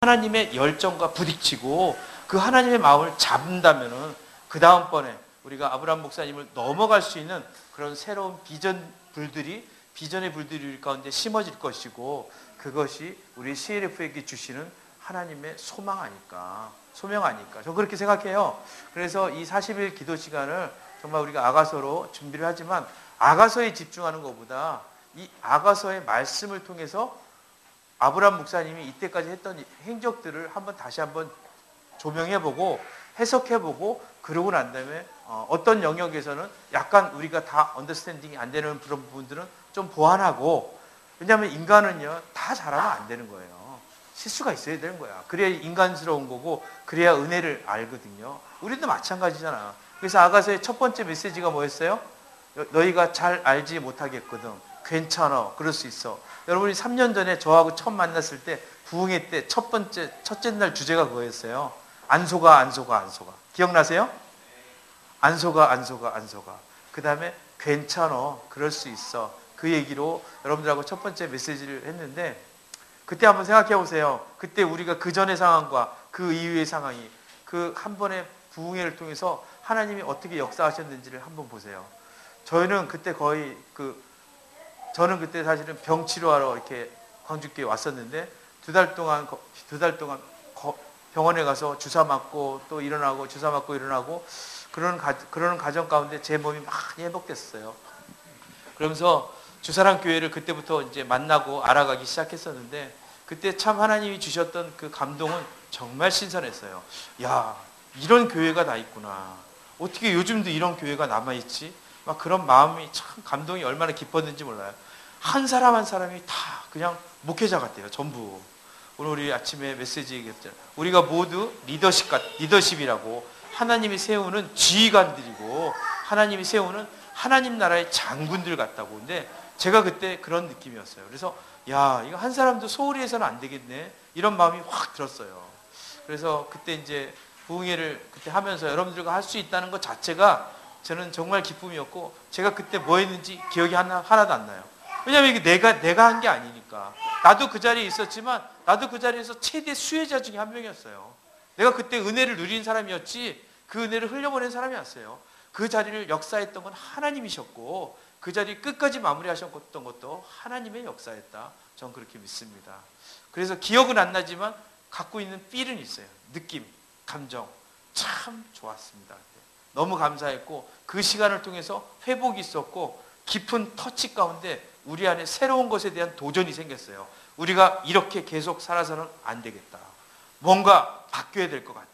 하나님의 열정과 부딪히고 그 하나님의 마음을 잡는다면은 그 다음번에 우리가 아브라함 목사님을 넘어갈 수 있는 그런 새로운 비전의 불들이 우리 가운데 심어질 것이고, 그것이 우리 CLF에게 주시는 하나님의 소명 아닐까. 저는 그렇게 생각해요. 그래서 이 40일 기도 시간을 정말 우리가 아가서로 준비를 하지만, 아가서에 집중하는 것보다 이 아가서의 말씀을 통해서 아브라함 목사님이 이때까지 했던 행적들을 다시 한번 조명해보고 해석해보고, 그러고 난 다음에 어떤 영역에서는 약간 우리가 다 언더스탠딩이 안 되는 그런 부분들은 좀 보완하고, 왜냐하면 인간은요 다 잘하면 안 되는 거예요. 실수가 있어야 되는 거야. 그래야 인간스러운 거고, 그래야 은혜를 알거든요. 우리도 마찬가지잖아. 그래서 아가서의 첫 번째 메시지가 뭐였어요? 너희가 잘 알지 못하겠거든. 괜찮아. 그럴 수 있어. 여러분이 3년 전에 저하고 처음 만났을 때 부흥회 때 첫째 날 주제가 그거였어요. 안 속아. 기억나세요? 안 속아. 그 다음에 괜찮아. 그럴 수 있어. 그 얘기로 여러분들하고 첫 번째 메시지를 했는데, 그때 한번 생각해 보세요. 그때 우리가 그 전의 상황과 그 이후의 상황이, 그 한 번의 부흥회를 통해서 하나님이 어떻게 역사하셨는지를 한번 보세요. 저는 그때 사실은 병 치료하러 이렇게 광주교회 왔었는데, 두 달 동안 병원에 가서 주사 맞고 또 일어나고 주사 맞고 일어나고 그러는 과정 가운데 제 몸이 많이 회복됐어요. 그러면서 주사랑 교회를 그때부터 이제 만나고 알아가기 시작했었는데, 그때 참 하나님이 주셨던 그 감동은 정말 신선했어요. 야, 이런 교회가 다 있구나. 어떻게 요즘도 이런 교회가 남아있지? 막 그런 마음이 참, 감동이 얼마나 깊었는지 몰라요. 한 사람 한 사람이 다 그냥 목회자 같아요. 전부. 오늘 우리 아침에 메시지 얘기했잖아요. 우리가 모두 리더십이라고, 하나님이 세우는 지휘관들이고 하나님이 세우는 하나님 나라의 장군들 같다고. 근데 제가 그때 그런 느낌이었어요. 그래서 야, 이거 한 사람도 소홀히 해서는 안 되겠네, 이런 마음이 확 들었어요. 그래서 그때 이제 부흥회를 그때 하면서 여러분들과 할 수 있다는 것 자체가 저는 정말 기쁨이었고, 제가 그때 뭐 했는지 기억이 하나도 안 나요. 왜냐하면 이게 내가 한 게 아니니까. 나도 그 자리에 있었지만, 나도 그 자리에서 최대 수혜자 중에 한 명이었어요. 내가 그때 은혜를 누린 사람이었지, 그 은혜를 흘려보낸 사람이었어요. 그 자리를 역사했던 건 하나님이셨고, 그 자리 끝까지 마무리하셨던 것도 하나님의 역사였다. 저는 그렇게 믿습니다. 그래서 기억은 안 나지만 갖고 있는 필은 있어요. 느낌, 감정. 참 좋았습니다. 너무 감사했고, 그 시간을 통해서 회복이 있었고, 깊은 터치 가운데 우리 안에 새로운 것에 대한 도전이 생겼어요. 우리가 이렇게 계속 살아서는 안 되겠다. 뭔가 바뀌어야 될 것 같아.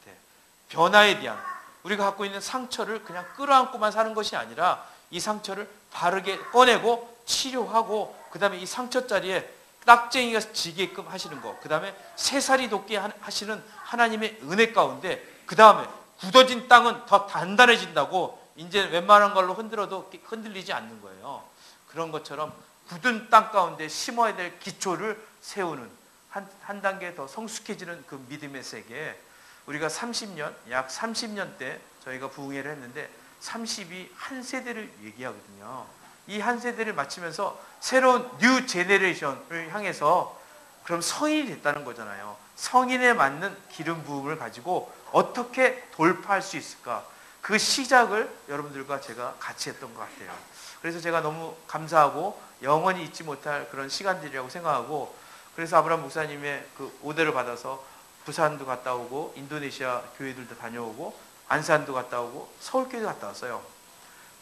변화에 대한, 우리가 갖고 있는 상처를 그냥 끌어안고만 사는 것이 아니라 이 상처를 바르게 꺼내고 치료하고, 그 다음에 이 상처 자리에 딱쟁이가 지게끔 하시는 것, 그 다음에 새살이 돋게 하시는 하나님의 은혜 가운데, 그 다음에 굳어진 땅은 더 단단해진다고, 이제 웬만한 걸로 흔들어도 흔들리지 않는 거예요. 그런 것처럼 굳은 땅 가운데 심어야 될 기초를 세우는, 한 단계 더 성숙해지는 그 믿음의 세계. 우리가 약 30년 때 저희가 부흥회를 했는데, 30이 한 세대를 얘기하거든요. 이 한 세대를 마치면서 새로운 뉴 제네레이션을 향해서, 그럼 성인이 됐다는 거잖아요. 성인에 맞는 기름 부음을 가지고 어떻게 돌파할 수 있을까? 그 시작을 여러분들과 제가 같이 했던 것 같아요. 그래서 제가 너무 감사하고 영원히 잊지 못할 그런 시간들이라고 생각하고, 그래서 아브라함 목사님의 그 오대를 받아서 부산도 갔다 오고, 인도네시아 교회들도 다녀오고, 안산도 갔다 오고, 서울교회도 갔다 왔어요.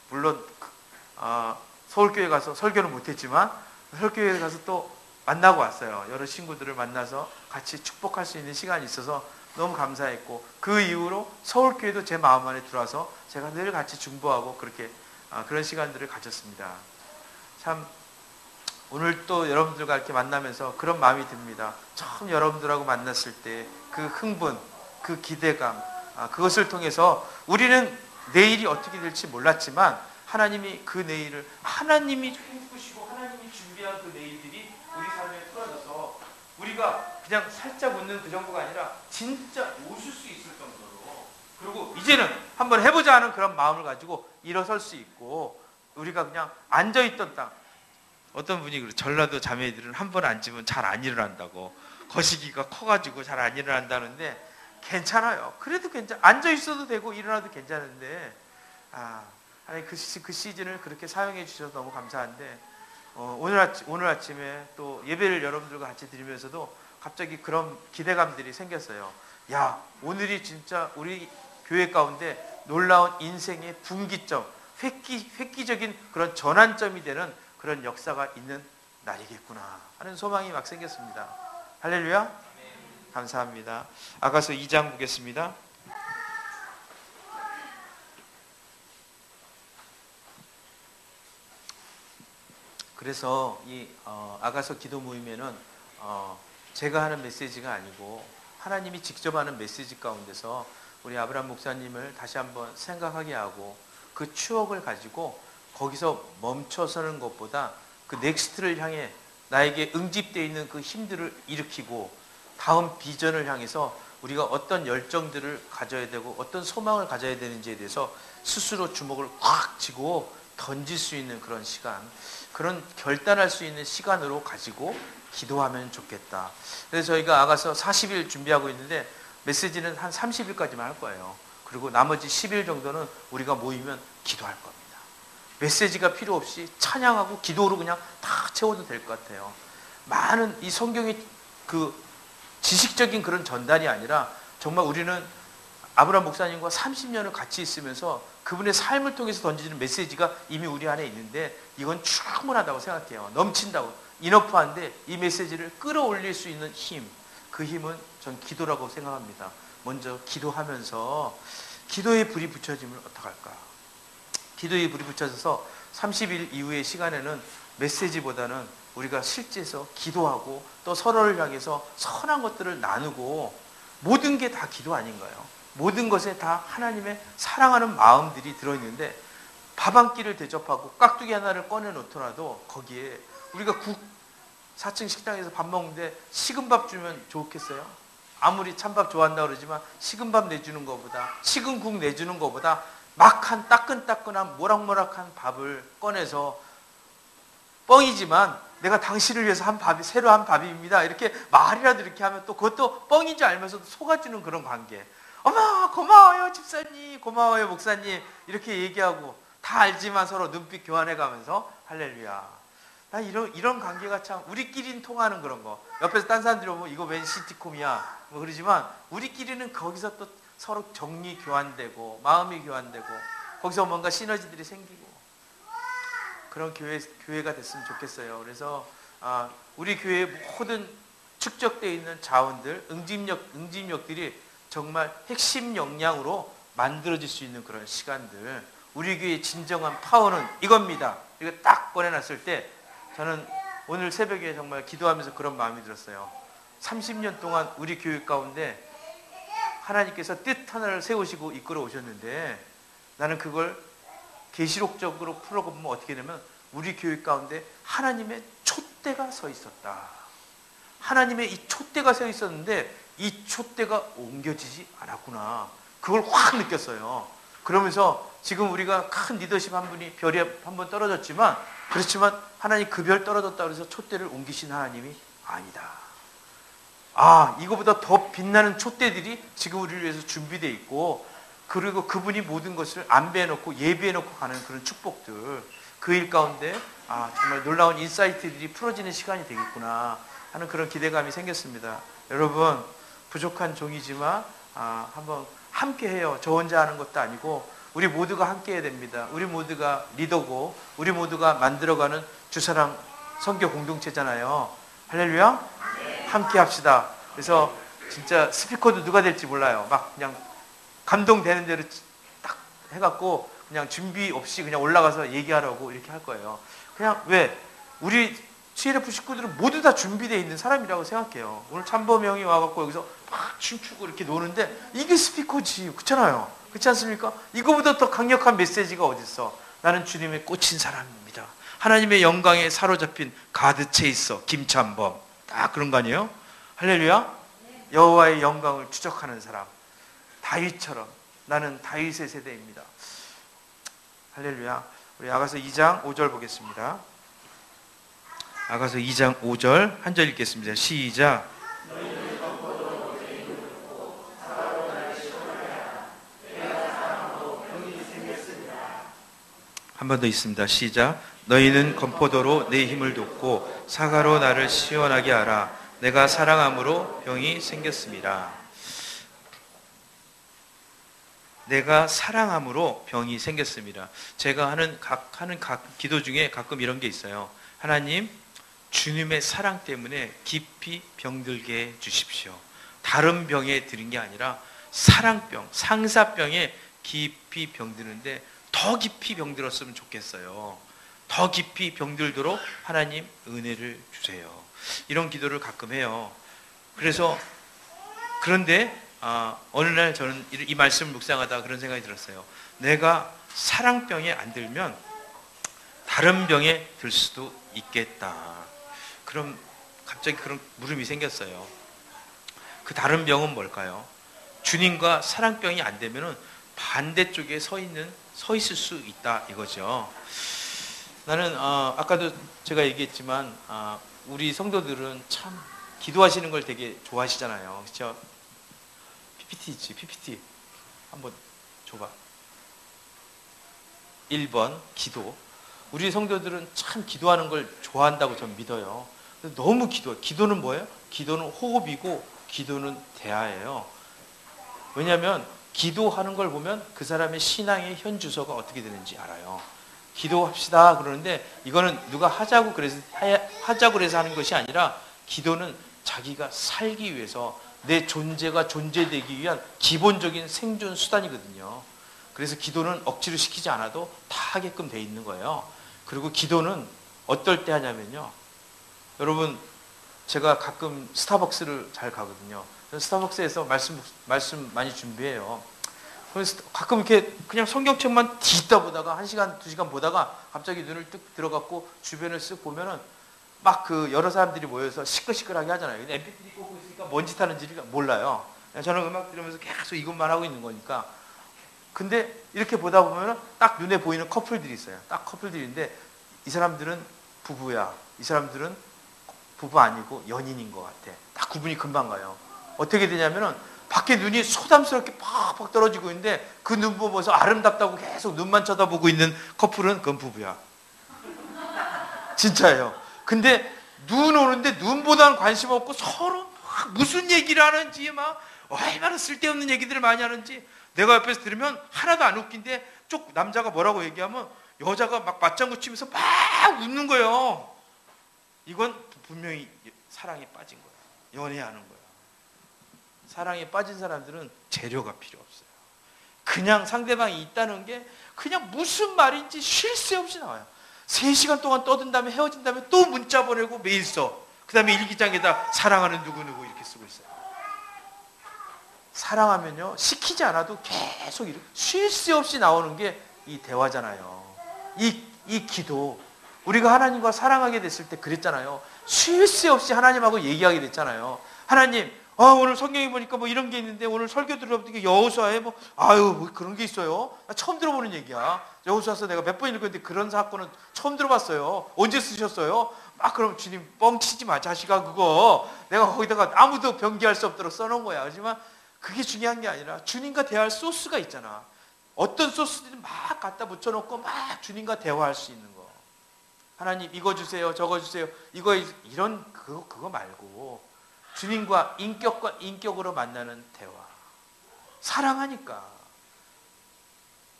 물론 서울교회 가서 설교는 못했지만 서울교회 가서 또 만나고 왔어요. 여러 친구들을 만나서 같이 축복할 수 있는 시간이 있어서 너무 감사했고, 그 이후로 서울교회도 제 마음 안에 들어와서 제가 늘 같이 중보하고 그렇게 그런 시간들을 가졌습니다. 참 오늘 또 여러분들과 이렇게 만나면서 그런 마음이 듭니다. 처음 여러분들하고 만났을 때 그 흥분, 그 기대감, 그것을 통해서 우리는 내일이 어떻게 될지 몰랐지만, 하나님이 그 내일을, 하나님이 꿈꾸시고 하나님이 준비한 그 내일들이 우리 삶에 풀어져서, 우리가 그냥 살짝 웃는 그 정도가 아니라 진짜 웃을 수 있을 정도로, 그리고 이제는 한번 해보자 하는 그런 마음을 가지고 일어설 수 있고, 우리가 그냥 앉아있던 땅, 어떤 분이 그래요. 전라도 자매들은 한 번 앉으면 잘 안 일어난다고. 거시기가 커가지고 잘 안 일어난다는데 괜찮아요. 그래도 앉아 있어도 되고 일어나도 괜찮은데 하나님 그 시즌을 그렇게 사용해 주셔서 너무 감사한데 오늘 아침에 또 예배를 여러분들과 같이 드리면서도 갑자기 그런 기대감들이 생겼어요. 야, 오늘이 진짜 우리 교회 가운데 놀라운 인생의 분기점, 획기적인 그런 전환점이 되는 그런 역사가 있는 날이겠구나 하는 소망이 막 생겼습니다. 할렐루야. 감사합니다. 아가서 2장 보겠습니다. 그래서 이 아가서 기도 모임에는 제가 하는 메시지가 아니고 하나님이 직접 하는 메시지 가운데서 우리 아브라함 목사님을 다시 한번 생각하게 하고 그 추억을 가지고 거기서 멈춰서는 것보다 그 넥스트를 향해 나에게 응집되어 있는 그 힘들을 일으키고 다음 비전을 향해서 우리가 어떤 열정들을 가져야 되고 어떤 소망을 가져야 되는지에 대해서 스스로 주먹을 꽉 쥐고 던질 수 있는 그런 시간, 그런 결단할 수 있는 시간으로 가지고 기도하면 좋겠다. 그래서 저희가 아가서 40일 준비하고 있는데 메시지는 한 30일까지만 할 거예요. 그리고 나머지 10일 정도는 우리가 모이면 기도할 겁니다. 메시지가 필요 없이 찬양하고 기도로 그냥 다 채워도 될 것 같아요. 많은 이 성경의 그 지식적인 그런 전달이 아니라 정말 우리는 아브라함 목사님과 30년을 같이 있으면서 그분의 삶을 통해서 던지는 메시지가 이미 우리 안에 있는데 이건 충분하다고 생각해요. 넘친다고. 이너프한데 이 메시지를 끌어올릴 수 있는 힘, 그 힘은 전 기도라고 생각합니다. 먼저 기도하면서 기도의 불이 붙여지면 어떡할까? 기도의 불이 붙여져서 30일 이후의 시간에는 메시지보다는 우리가 실제에서 기도하고 또 서로를 향해서 선한 것들을 나누고 모든 게 다 기도 아닌가요? 모든 것에 다 하나님의 사랑하는 마음들이 들어있는데 밥 한 끼를 대접하고 깍두기 하나를 꺼내놓더라도 거기에 우리가 4층 식당에서 밥 먹는데 식은 밥 주면 좋겠어요? 아무리 찬밥 좋아한다고 그러지만 식은 밥 내주는 것보다 식은 국 내주는 것보다 막한 따끈따끈한 모락모락한 밥을 꺼내서 뻥이지만 내가 당신을 위해서 한 밥이 새로 한 밥입니다 이렇게 말이라도 이렇게 하면 또 그것도 뻥인 줄 알면서도 속아주는 그런 관계. 어머 고마워요 집사님, 고마워요 목사님 이렇게 얘기하고 다 알지만 서로 눈빛 교환해가면서 할렐루야. 나 이런 관계가 참 우리끼리는 통하는 그런 거. 옆에서 딴 사람들이 보면 이거 웬 시티콤이야 뭐 그러지만 우리끼리는 거기서 또 서로 정리 교환되고 마음이 교환되고 거기서 뭔가 시너지들이 생기고 그런 교회가 됐으면 좋겠어요. 그래서 우리 교회의 모든 축적되어 있는 자원들, 응집력들이 정말 핵심 역량으로 만들어질 수 있는 그런 시간들, 우리 교회의 진정한 파워는 이겁니다. 이거 딱 꺼내놨을 때 저는 오늘 새벽에 정말 기도하면서 그런 마음이 들었어요. 30년 동안 우리 교회 가운데 하나님께서 뜻 하나를 세우시고 이끌어 오셨는데 나는 그걸 계시록적으로 풀어보면 어떻게 되면 우리 교회 가운데 하나님의 촛대가 서 있었다. 하나님의 이 촛대가 서 있었는데 이 촛대가 옮겨지지 않았구나. 그걸 확 느꼈어요. 그러면서 지금 우리가 큰 리더십 한 분이 별이 한 번 떨어졌지만 그렇지만 하나님 그 별 떨어졌다 그래서 촛대를 옮기신 하나님이 아니다. 이거보다 더 빛나는 촛대들이 지금 우리를 위해서 준비되어 있고 그리고 그분이 모든 것을 안배해놓고 예비해놓고 가는 그런 축복들 그 일 가운데 정말 놀라운 인사이트들이 풀어지는 시간이 되겠구나 하는 그런 기대감이 생겼습니다. 여러분 부족한 종이지만 한번 함께 해요. 저 혼자 하는 것도 아니고 우리 모두가 함께 해야 됩니다. 우리 모두가 리더고 우리 모두가 만들어가는 주사랑 선교 공동체잖아요. 할렐루야. 함께 합시다. 그래서 진짜 스피커도 누가 될지 몰라요. 막 그냥 감동되는 대로 딱 해갖고 그냥 준비 없이 그냥 올라가서 얘기하라고 이렇게 할 거예요. 그냥 왜? 우리 CLF 식구들은 모두 다 준비되어 있는 사람이라고 생각해요. 오늘 참범 형이 와갖고 여기서 막 춤추고 이렇게 노는데 이게 스피커지. 그렇잖아요. 그렇지 않습니까? 이거보다 더 강력한 메시지가 어딨어. 나는 주님의 꽂힌 사람입니다. 하나님의 영광에 사로잡힌 가득 차 있어. 김참범. 딱 그런 거 아니에요? 할렐루야. 여호와의 영광을 추적하는 사람. 다윗처럼 나는 다윗의 세대입니다. 할렐루야. 우리 아가서 2장 5절 보겠습니다. 아가서 2장 5절 한 절 읽겠습니다. 시작. 한 번 더 있습니다. 시작. 너희는 건포도로 내 힘을 돋고 사과로 나를 시원하게 하라. 내가 사랑함으로 병이 생겼습니다. 내가 사랑함으로 병이 생겼습니다. 제가 하는 기도 중에 가끔 이런 게 있어요. 하나님, 주님의 사랑 때문에 깊이 병들게 해 주십시오. 다른 병에 들은 게 아니라 사랑병, 상사병에 깊이 병드는데 더 깊이 병들었으면 좋겠어요. 더 깊이 병들도록 하나님 은혜를 주세요. 이런 기도를 가끔 해요. 그런데 어느 날 저는 이 말씀을 묵상하다가 그런 생각이 들었어요. 내가 사랑병에 안 들면 다른 병에 들 수도 있겠다. 그럼 갑자기 그런 물음이 생겼어요. 그 다른 병은 뭘까요? 주님과 사랑병이 안 되면은 반대쪽에 서 있을 수 있다 이거죠. 나는 아까도 제가 얘기했지만 우리 성도들은 참 기도하시는 걸 되게 좋아하시잖아요. 그렇죠? PPT 있지, PPT 한번 줘봐. 1번 기도. 우리 성도들은 참 기도하는 걸 좋아한다고 저는 믿어요. 너무 기도는 뭐예요? 기도는 호흡이고 기도는 대화예요. 왜냐하면 기도하는 걸 보면 그 사람의 신앙의 현주소가 어떻게 되는지 알아요. 기도합시다 그러는데 이거는 누가 하자고 그래서 하는 것이 아니라 기도는 자기가 살기 위해서 내 존재가 존재되기 위한 기본적인 생존 수단이거든요. 그래서 기도는 억지로 시키지 않아도 다 하게끔 돼 있는 거예요. 그리고 기도는 어떨 때 하냐면요. 여러분, 제가 가끔 스타벅스를 잘 가거든요. 스타벅스에서 말씀 많이 준비해요. 그래서 가끔 이렇게 그냥 성경책만 뒤집다 보다가 1시간, 2시간 보다가 갑자기 눈을 뚝 들어갖고 주변을 쓱 보면은 막 그 여러 사람들이 모여서 시끌시끌하게 하잖아요. 근데 MP3 꽂고 있으니까 뭔 짓 하는지를 몰라요. 저는 음악 들으면서 계속 이것만 하고 있는 거니까. 근데 이렇게 보다 보면은 딱 눈에 보이는 커플들이 있어요. 딱 커플들인데 이 사람들은 부부야. 이 사람들은 부부 아니고 연인인 것 같아. 딱 구분이 금방 가요. 어떻게 되냐면은 밖에 눈이 소담스럽게 팍팍 떨어지고 있는데 그 눈 보면서 아름답다고 계속 눈만 쳐다보고 있는 커플은 그건 부부야. 진짜예요. 근데 눈 오는데 눈보다는 관심 없고 서로 막 무슨 얘기를 하는지 막 얼마나 쓸데없는 얘기들을 많이 하는지 내가 옆에서 들으면 하나도 안 웃긴데 쪽 남자가 뭐라고 얘기하면 여자가 막 맞장구 치면서 막 웃는 거예요. 이건 분명히 사랑에 빠진 거야. 연애하는 거야. 사랑에 빠진 사람들은 재료가 필요 없어요. 그냥 상대방이 있다는 게 그냥 무슨 말인지 쉴 새 없이 나와요. 3시간 동안 떠든 다음에 헤어진 다음에 또 문자 보내고 메일 써. 그 다음에 일기장에다 사랑하는 누구누구 이렇게 쓰고 있어요. 사랑하면요, 시키지 않아도 계속 쉴 새 없이 나오는 게 이 대화잖아요. 이 기도. 우리가 하나님과 사랑하게 됐을 때 그랬잖아요. 쉴 새 없이 하나님하고 얘기하게 됐잖아요. 하나님, 오늘 성경에 보니까 뭐 이런 게 있는데 오늘 설교 들어보니까 여호수아에 뭐 그런 게 있어요. 나 처음 들어보는 얘기야. 여호수아서 내가 몇 번 읽었는데 그런 사건은 처음 들어봤어요. 언제 쓰셨어요? 막 그럼 주님 뻥치지 마 자식아 그거. 내가 거기다가 아무도 변기할 수 없도록 써놓은 거야. 하지만 그게 중요한 게 아니라 주님과 대화할 소스가 있잖아. 어떤 소스들이 막 갖다 붙여놓고 막 주님과 대화할 수 있는 거. 하나님 이거 주세요, 저거 주세요. 그거 말고 주님과 인격과 인격으로 만나는 대화. 사랑하니까.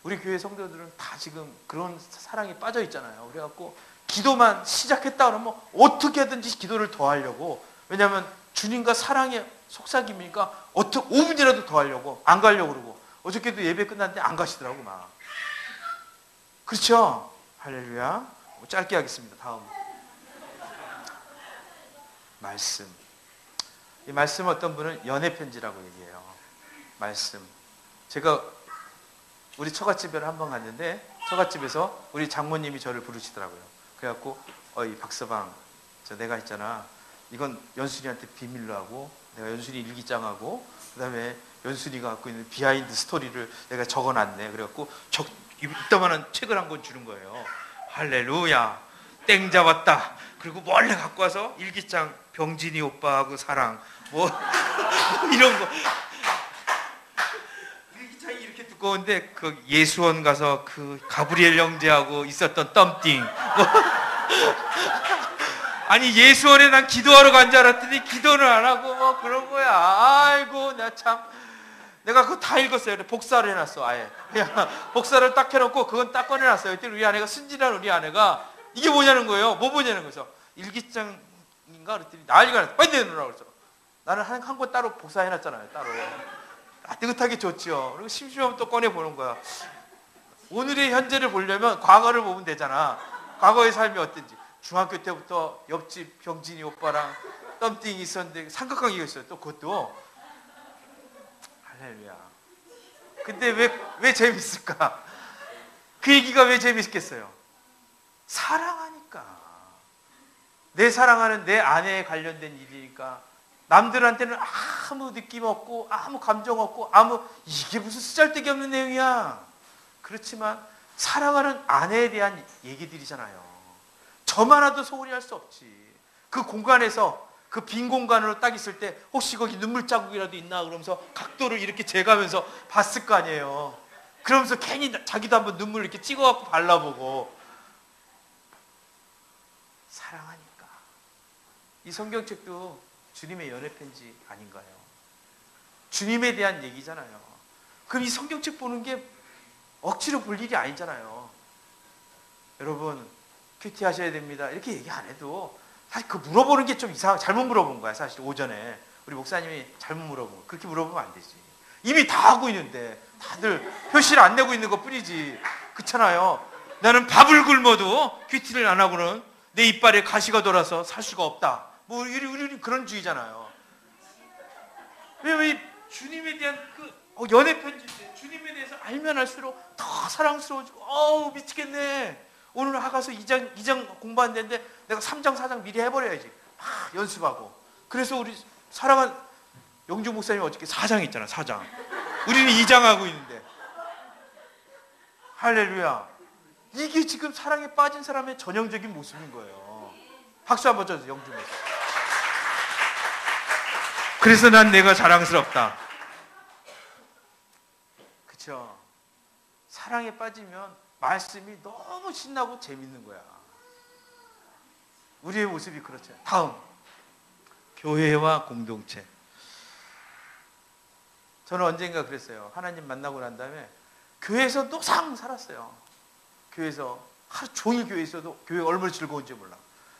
우리 교회 성도들은 다 지금 그런 사랑에 빠져 있잖아요. 그래갖고 기도만 시작했다 그러면 어떻게든지 기도를 더 하려고. 왜냐하면 주님과 사랑의 속삭임이니까 5분이라도 더 하려고. 안 가려고 그러고. 어저께도 예배 끝났는데 안 가시더라고 막. 그렇죠? 할렐루야. 짧게 하겠습니다. 다음. 말씀. 이 말씀 어떤 분은 연애 편지라고 얘기해요. 말씀. 제가 우리 처갓집에 한번 갔는데 처갓집에서 우리 장모님이 저를 부르시더라고요. 그래갖고 이 박서방, 내가 있잖아. 이건 연순이한테 비밀로 하고 내가 연순이 일기장하고 그다음에 연순이가 갖고 있는 비하인드 스토리를 내가 적어놨네. 그래갖고 이따만한 책을 한 권 주는 거예요. 할렐루야. 땡 잡았다. 그리고 몰래 갖고 와서 일기장 병진이 오빠하고 사랑 뭐 이런 거. 기차이 이렇게 두꺼운데 그 예수원 가서 그 가브리엘 형제하고 있었던 덤띵. 뭐. 아니 예수원에 난 기도하러 간 줄 알았더니 기도는 안 하고 뭐 그런 거야. 아이고 나 참. 내가 그거 다 읽었어요. 복사를 해놨어. 아예 그냥 복사를 딱 해놓고 그건 딱 꺼내놨어요. 그때 우리 아내가, 순진한 우리 아내가 이게 뭐냐는 거예요. 뭐 보냐는 거죠. 일기장인가 그랬더니 난리가 났어. 빨리 내놓으라고 그랬어. 나는 한 권 따로 복사해놨잖아요. 따로. 따뜻하게 줬죠. 그리고 심심하면 또 꺼내보는 거야. 오늘의 현재를 보려면 과거를 보면 되잖아. 과거의 삶이 어땠지. 중학교 때부터 옆집 병진이 오빠랑 덤띵이 있었는데 삼각관계가 있어요. 또 그것도. 할렐루야. 근데 왜 재밌을까? 그 얘기가 왜 재밌겠어요? 사랑하니까. 내 사랑하는 내 아내에 관련된 일이니까. 남들한테는 아무 느낌 없고 아무 감정 없고 이게 무슨 쓰잘데기 없는 내용이야. 그렇지만 사랑하는 아내에 대한 얘기들이잖아요. 저만 하도 소홀히 할 수 없지. 그 공간에서 그 빈 공간으로 딱 있을 때 혹시 거기 눈물 자국이라도 있나 그러면서 각도를 이렇게 재가면서 봤을 거 아니에요. 그러면서 괜히 자기도 한번 눈물 이렇게 찍어갖고 발라보고. 사랑하니까. 이 성경책도 주님의 연애 편지 아닌가요? 주님에 대한 얘기잖아요. 그럼 이 성경책 보는 게 억지로 볼 일이 아니잖아요. 여러분 큐티 하셔야 됩니다 이렇게 얘기 안 해도 사실 그 물어보는 게 좀 잘못 물어본 거야. 사실 오전에 우리 목사님이 잘못 물어본 거야. 그렇게 물어보면 안 되지. 이미 다 하고 있는데 다들 표시를 안 내고 있는 것 뿐이지. 그렇잖아요. 나는 밥을 굶어도 큐티를 안 하고는 내 이빨에 가시가 돌아서 살 수가 없다. 뭐 우리 그런 주의잖아요. 왜 주님에 대한 그 연애 편지인데 주님에 대해서 알면 알수록 더 사랑스러워지고 미치겠네. 오늘 하가서 2장 공부한다는데 내가 3장 4장 미리 해버려야지. 막 연습하고. 그래서 우리 사랑한 영주 목사님 어저께 4장 있잖아. 4장. 우리는 2장 하고 있는데. 할렐루야. 이게 지금 사랑에 빠진 사람의 전형적인 모습인 거예요. 박수 한번 쳐주세요. 영주 목사. 그래서 난 내가 자랑스럽다. 그쵸? 사랑에 빠지면 말씀이 너무 신나고 재밌는 거야. 우리의 모습이 그렇죠. 다음, 교회와 공동체. 저는 언젠가 그랬어요. 하나님 만나고 난 다음에 교회에서 노상 살았어요. 교회에서 하루 종일 교회에 있어도 교회 얼마나 즐거운지 몰라.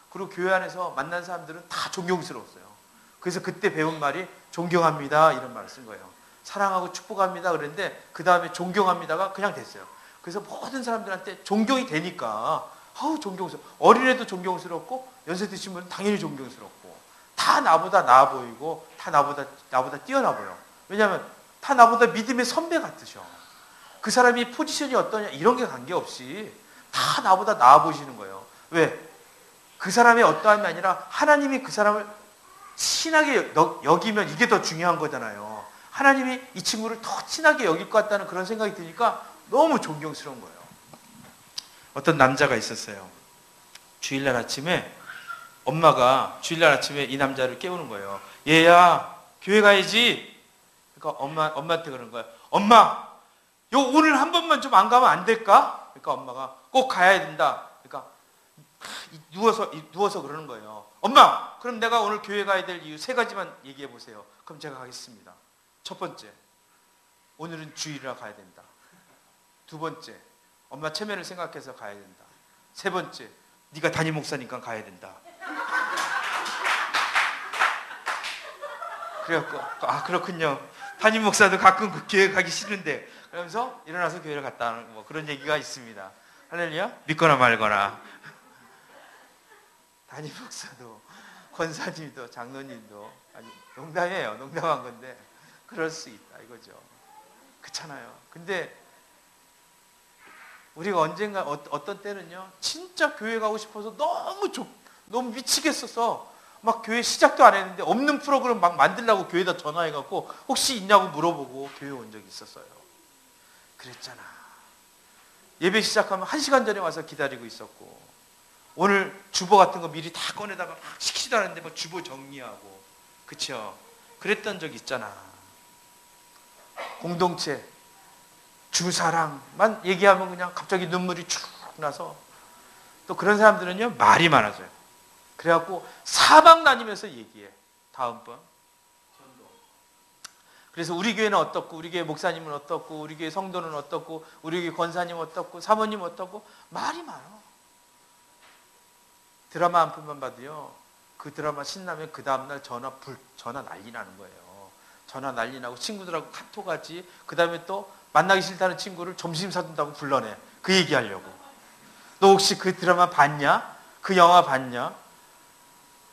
그리고 교회 안에서 만난 사람들은 다 존경스러웠어요. 그래서 그때 배운 말이 존경합니다 이런 말을 쓴 거예요. 사랑하고 축복합니다 그랬는데 그 다음에 존경합니다가 그냥 됐어요. 그래서 모든 사람들한테 존경이 되니까 존경스러워. 어린애도 존경스럽고 연세 드신 분은 당연히 존경스럽고 다 나보다 나아 보이고 다 나보다 뛰어나 보여. 왜냐하면 다 나보다 믿음의 선배 같으셔. 그 사람이 포지션이 어떠냐 이런 게 관계없이 다 나보다 나아 보이시는 거예요. 왜? 그 사람의 어떠함이 아니라 하나님이 그 사람을 친하게 여기면 이게 더 중요한 거잖아요. 하나님이 이 친구를 더 친하게 여길 것 같다는 그런 생각이 드니까 너무 존경스러운 거예요. 어떤 남자가 있었어요. 주일날 아침에 엄마가 주일날 아침에 이 남자를 깨우는 거예요. 얘야 교회 가야지. 그러니까 엄마한테 그러는 거예요. 엄마 오늘 한 번만 좀 안 가면 안 될까? 그러니까 엄마가 꼭 가야 된다. 그러니까 누워서 그러는 거예요. 엄마 그럼 내가 오늘 교회 가야 될 이유 3가지만 얘기해 보세요. 그럼 제가 가겠습니다. 첫 번째, 오늘은 주일이라 가야 된다. 2번째, 엄마 체면을 생각해서 가야 된다. 3번째, 네가 담임 목사니까 가야 된다. 그래갖고 그렇군요. 담임 목사도 가끔 그 교회 가기 싫은데 그러면서 일어나서 교회를 갔다 하는 뭐 그런 얘기가 있습니다. 할렐루야. 믿거나 말거나. 담임 목사도 권사님도 장로님도 아니 농담이에요. 농담한 건데 그럴 수 있다 이거죠. 그렇잖아요. 근데 우리가 언젠가 어떤 때는요 진짜 교회 가고 싶어서 너무 미치겠어서 막 교회 시작도 안 했는데 없는 프로그램 막 만들려고 교회에다 전화해갖고 혹시 있냐고 물어보고 교회 온 적이 있었어요. 그랬잖아. 예배 시작하면 1시간 전에 와서 기다리고 있었고 오늘 주보 같은 거 미리 다 꺼내다가 막 시키지도 않았는데 뭐 주보 정리하고 그쵸? 그랬던 적 있잖아. 공동체, 주사랑만 얘기하면 그냥 갑자기 눈물이 쭉 나서, 또 그런 사람들은요 말이 많아져요. 그래갖고 사방 다니면서 얘기해. 다음번 그래서 우리 교회는 어떻고, 우리 교회 목사님은 어떻고, 우리 교회 성도는 어떻고, 우리 교회 권사님 어떻고, 사모님 어떻고, 말이 많아. 드라마 한 편만 봐도요, 그 드라마 신나면 그 다음날 전화 난리 나는 거예요. 전화 난리 나고 친구들하고 카톡하지. 그 다음에 또 만나기 싫다는 친구를 점심 사준다고 불러내. 그 얘기하려고. 너 혹시 그 드라마 봤냐? 그 영화 봤냐?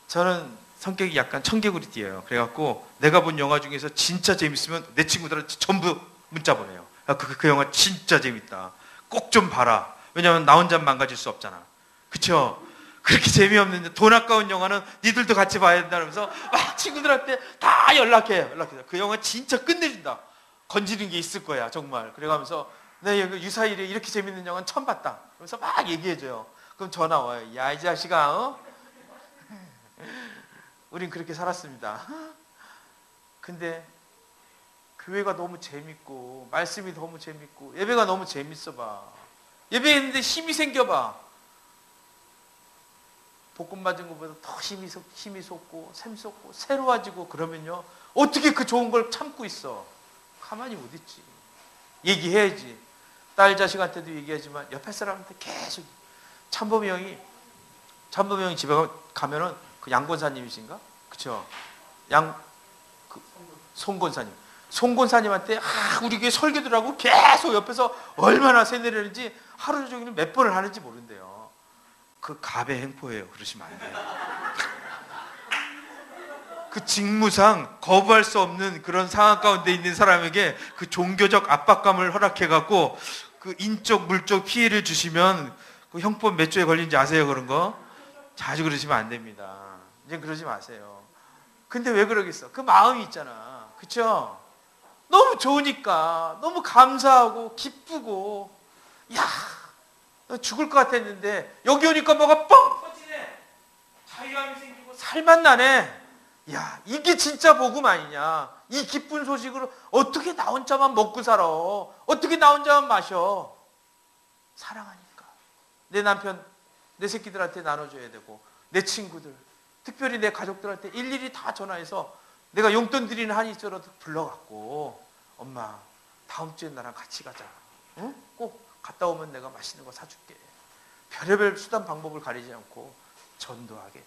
저는 성격이 약간 청개구리 띠예요. 그래갖고 내가 본 영화 중에서 진짜 재밌으면 내 친구들한테 전부 문자 보내요. 그 영화 진짜 재밌다. 꼭 좀 봐라. 왜냐면 나 혼자 망가질 수 없잖아. 그쵸? 그렇게 재미없는데 돈 아까운 영화는 니들도 같이 봐야 된다면서 막 친구들한테 다 연락해요. 그 영화 진짜 끝내준다. 건지는 게 있을 거야 정말. 그래가면서 내 유사일에 이렇게 재밌는 영화는 처음 봤다. 그러면서 막 얘기해줘요. 그럼 전화 와요. 야, 이 자식아, 어? 우린 그렇게 살았습니다. 근데 교회가 너무 재밌고 말씀이 너무 재밌고 예배가 너무 재밌어 봐. 예배했는데 힘이 생겨 봐. 볶음 맞은 것보다 더 힘이 솟고 샘솟고 새로워지고 그러면요 어떻게 그 좋은 걸 참고 있어? 가만히 못 있지. 얘기해야지. 딸 자식한테도 얘기하지만 옆에 사람한테 계속. 참범이 형이 집에 가면은 그 양권사님이신가? 그쵸? 송권사님한테 우리 교회 설교들하고 계속 옆에서 얼마나 세뇌를 하루 종일 몇 번을 하는지 모른대요. 그 갑의 행포예요. 그러시면 안 돼요. 그 직무상 거부할 수 없는 그런 상황 가운데 있는 사람에게 그 종교적 압박감을 허락해갖고 그 인적 물적 피해를 주시면 그 형법 몇 조에 걸린지 아세요? 그런 거? 자주 그러시면 안 됩니다. 이제 그러지 마세요. 근데 왜 그러겠어? 그 마음이 있잖아. 그쵸? 너무 좋으니까 너무 감사하고 기쁘고 야, 너 죽을 것 같았는데 여기 오니까 뭐가 뻥 터지네. 자유함이 생기고 살만 나네. 야, 이게 진짜 복음 아니냐. 이 기쁜 소식으로 어떻게 나 혼자만 먹고 살아. 어떻게 나 혼자만 마셔. 사랑하니까. 내 남편, 내 새끼들한테 나눠줘야 되고 내 친구들, 특별히 내 가족들한테 일일이 다 전화해서 내가 용돈 드리는 한이 있어도 불러갖고 엄마 다음 주에 나랑 같이 가자. 응? 꼭 갔다 오면 내가 맛있는 거 사줄게. 별의별 수단 방법을 가리지 않고 전도하게 되고.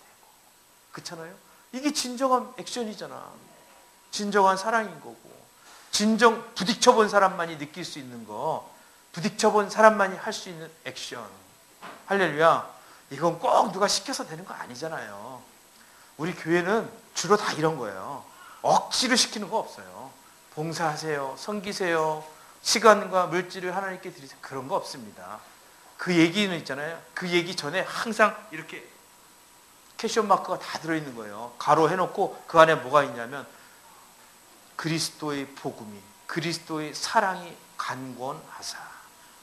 그렇잖아요? 이게 진정한 액션이잖아. 진정한 사랑인 거고. 진정 부딪혀본 사람만이 느낄 수 있는 거. 부딪혀본 사람만이 할 수 있는 액션. 할렐루야. 이건 꼭 누가 시켜서 되는 거 아니잖아요. 우리 교회는 주로 다 이런 거예요. 억지로 시키는 거 없어요. 봉사하세요. 섬기세요. 시간과 물질을 하나님께 드리세요. 그런 거 없습니다. 그 얘기는 있잖아요. 그 얘기 전에 항상 이렇게 캐션 마크가 다 들어있는 거예요. 가로 해놓고 그 안에 뭐가 있냐면 그리스도의 복음이, 그리스도의 사랑이 강권하사.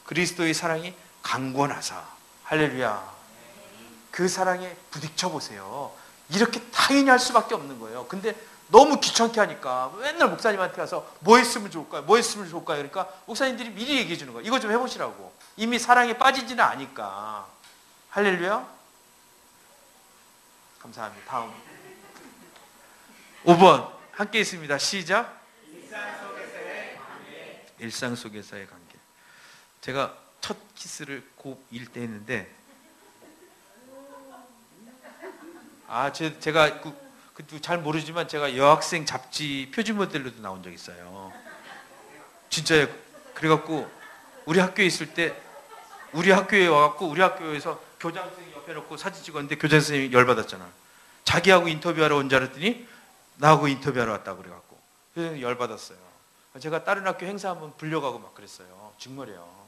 그리스도의 사랑이 강권하사. 할렐루야. 그 사랑에 부딪혀 보세요. 이렇게 당연히 할 수밖에 없는 거예요. 근데 너무 귀찮게 하니까 맨날 목사님한테 가서 뭐 했으면 좋을까요? 뭐 했으면 좋을까요? 그러니까 목사님들이 미리 얘기해 주는 거예요. 이거 좀 해보시라고. 이미 사랑에 빠지지는 않으니까. 할렐루야. 감사합니다. 다음 5번 함께 있습니다. 시작. 일상 속에서의 관계. 제가 첫 키스를 고1 때 했는데 제가 잘 모르지만 제가 여학생 잡지 표지 모델로도 나온 적 있어요. 진짜요. 그래갖고 우리 학교에 있을 때 우리 학교에 와갖고 우리 학교에서 교장 선생님 옆에 놓고 사진 찍었는데 교장 선생님이 열받았잖아. 자기하고 인터뷰하러 온 줄 알았더니 나하고 인터뷰하러 왔다고 그래갖고 그래서 열받았어요. 제가 다른 학교 행사 한번 불려가고 막 그랬어요. 정말이에요.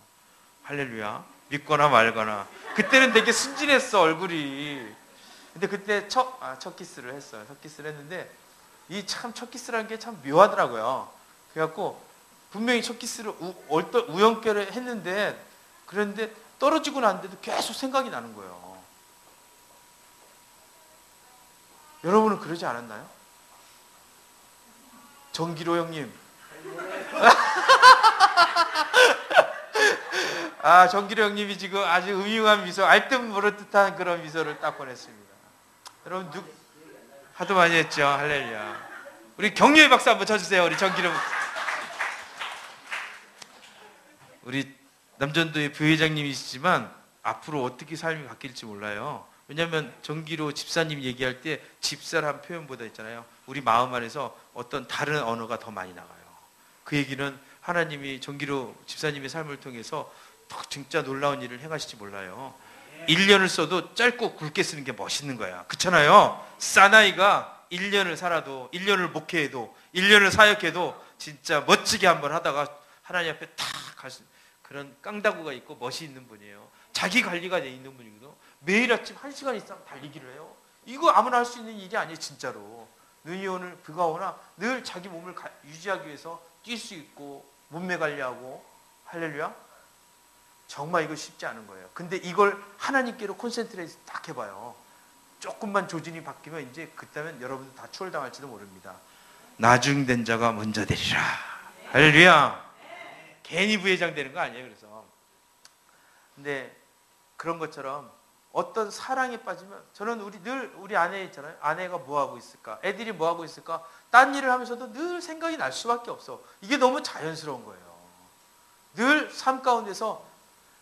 할렐루야. 믿거나 말거나. 그때는 되게 순진했어 얼굴이. 근데 그때 첫 키스를 했어요. 첫 키스를 했는데 이 참 첫 키스라는 게 참 묘하더라고요. 그래갖고 분명히 첫 키스를 우연결에 했는데 그런데 떨어지고 났는데도 계속 생각이 나는 거예요. 여러분은 그러지 않았나요? 정기로 형님. 아, 정기로 형님이 지금 아주 음흉한 미소, 알듯모르듯한 그런 미소를 딱 보냈습니다. 여러분, 하도 많이 했죠. 할렐루야. 우리 격려의 박수 한번 쳐주세요. 우리 정기로. 우리 남전도의 부회장님이시지만 앞으로 어떻게 삶이 바뀔지 몰라요. 왜냐하면 정기로 집사님 얘기할 때 집사란 표현보다 있잖아요. 우리 마음 안에서 어떤 다른 언어가 더 많이 나가요. 그 얘기는 하나님이 정기로 집사님의 삶을 통해서 더 진짜 놀라운 일을 행하실지 몰라요. 1년을 써도 짧고 굵게 쓰는 게 멋있는 거야. 그렇잖아요. 사나이가 1년을 살아도 1년을 목회해도 1년을 사역해도 진짜 멋지게 한번 하다가 하나님 앞에 탁 가시 그런 깡다구가 있고 멋이 있는 분이에요. 자기 관리가 돼 있는 분이거든. 매일 아침 1시간 이상 달리기를 해요. 이거 아무나 할 수 있는 일이 아니에요. 진짜로. 눈이 오나 비가 오나 늘 자기 몸을 유지하기 위해서 뛸 수 있고 몸매 관리하고. 할렐루야. 정말 이거 쉽지 않은 거예요. 근데 이걸 하나님께로 콘센트레이트 딱 해봐요. 조금만 조진이 바뀌면 이제 그때면 여러분들 다 추월당할지도 모릅니다. 나중된 자가 먼저 되리라. 할렐루야. 괜히 부회장 되는 거 아니에요. 그래서 근데 그런 것처럼 어떤 사랑에 빠지면 저는 우리 아내 있잖아요. 아내가 뭐 하고 있을까? 애들이 뭐 하고 있을까? 딴 일을 하면서도 늘 생각이 날 수밖에 없어. 이게 너무 자연스러운 거예요. 늘 삶 가운데서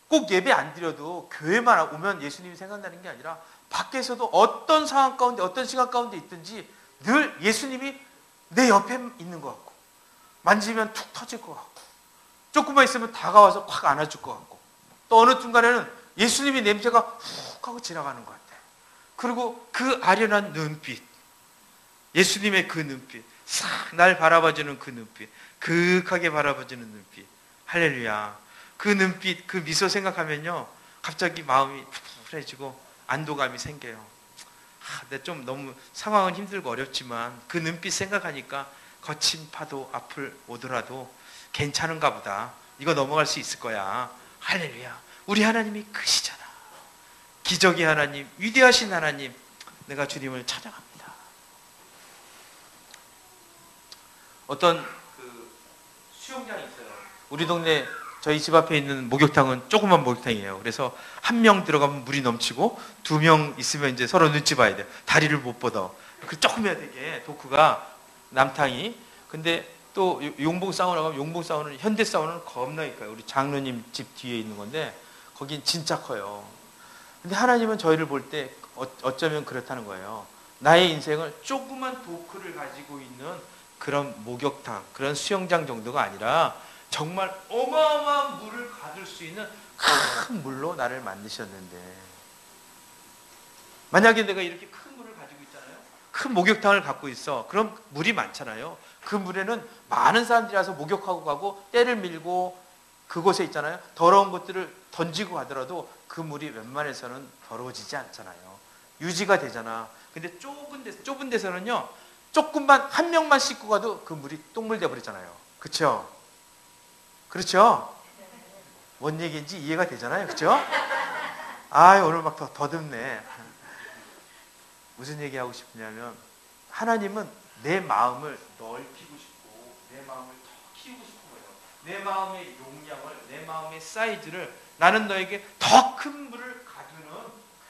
꼭 예배 안 드려도 교회만 오면 예수님이 생각나는 게 아니라 밖에서도 어떤 상황 가운데 어떤 시간 가운데 있든지 늘 예수님이 내 옆에 있는 것 같고 만지면 툭 터질 것 같고 조금만 있으면 다가와서 확 안아줄 것 같고 또 어느 순간에는 예수님이 냄새가 훅 하고 지나가는 것 같아요. 그리고 그 아련한 눈빛, 예수님의 그 눈빛, 싹 날 바라봐주는 그 눈빛, 그윽하게 바라봐주는 눈빛. 할렐루야. 그 눈빛, 그 미소 생각하면요 갑자기 마음이 푸풀해지고 안도감이 생겨요. 근데 좀 너무 상황은 힘들고 어렵지만 그 눈빛 생각하니까 거친 파도 앞을 오더라도 괜찮은가 보다. 이거 넘어갈 수 있을 거야. 할렐루야. 우리 하나님이 크시잖아. 기적의 하나님, 위대하신 하나님. 내가 주님을 찾아갑니다. 어떤 수영장이 있어요. 우리 동네 저희 집 앞에 있는 목욕탕은 조그만 목욕탕이에요. 그래서 한 명 들어가면 물이 넘치고 2명 있으면 이제 서로 눈치 봐야 돼요. 다리를 못 뻗어. 그 조그매야 되게 도크가 남탕이. 근데 또 용봉 사우나 가면 용봉 사우나는 현대 사우나는 겁나게 커요. 우리 장로님 집 뒤에 있는 건데 거긴 진짜 커요. 근데 하나님은 저희를 볼 때 어쩌면 그렇다는 거예요. 나의 인생을 조그만 도크를 가지고 있는 그런 목욕탕, 그런 수영장 정도가 아니라 정말 어마어마한 물을 가둘 수 있는 큰 물로 나를 만드셨는데 만약에 내가 이렇게 큰 물을 가지고 있잖아요. 큰 목욕탕을 갖고 있어. 그럼 물이 많잖아요. 그 물에는 많은 사람들이 와서 목욕하고 가고 때를 밀고 그곳에 있잖아요. 더러운 것들을 던지고 가더라도 그 물이 웬만해서는 더러워지지 않잖아요. 유지가 되잖아. 근데 좁은 데서는요. 조금만 한 명만 씻고 가도 그 물이 똥물 돼버리잖아요. 그렇죠? 그렇죠? 뭔 얘기인지 이해가 되잖아요. 그렇죠? 오늘 막 더듬네. 무슨 얘기하고 싶냐면 하나님은 내 마음을 넓히고 싶고 내 마음을 더 키우고 싶은 거예요. 내 마음의 용량을, 내 마음의 사이즈를 나는 너에게 더 큰 물을 가두는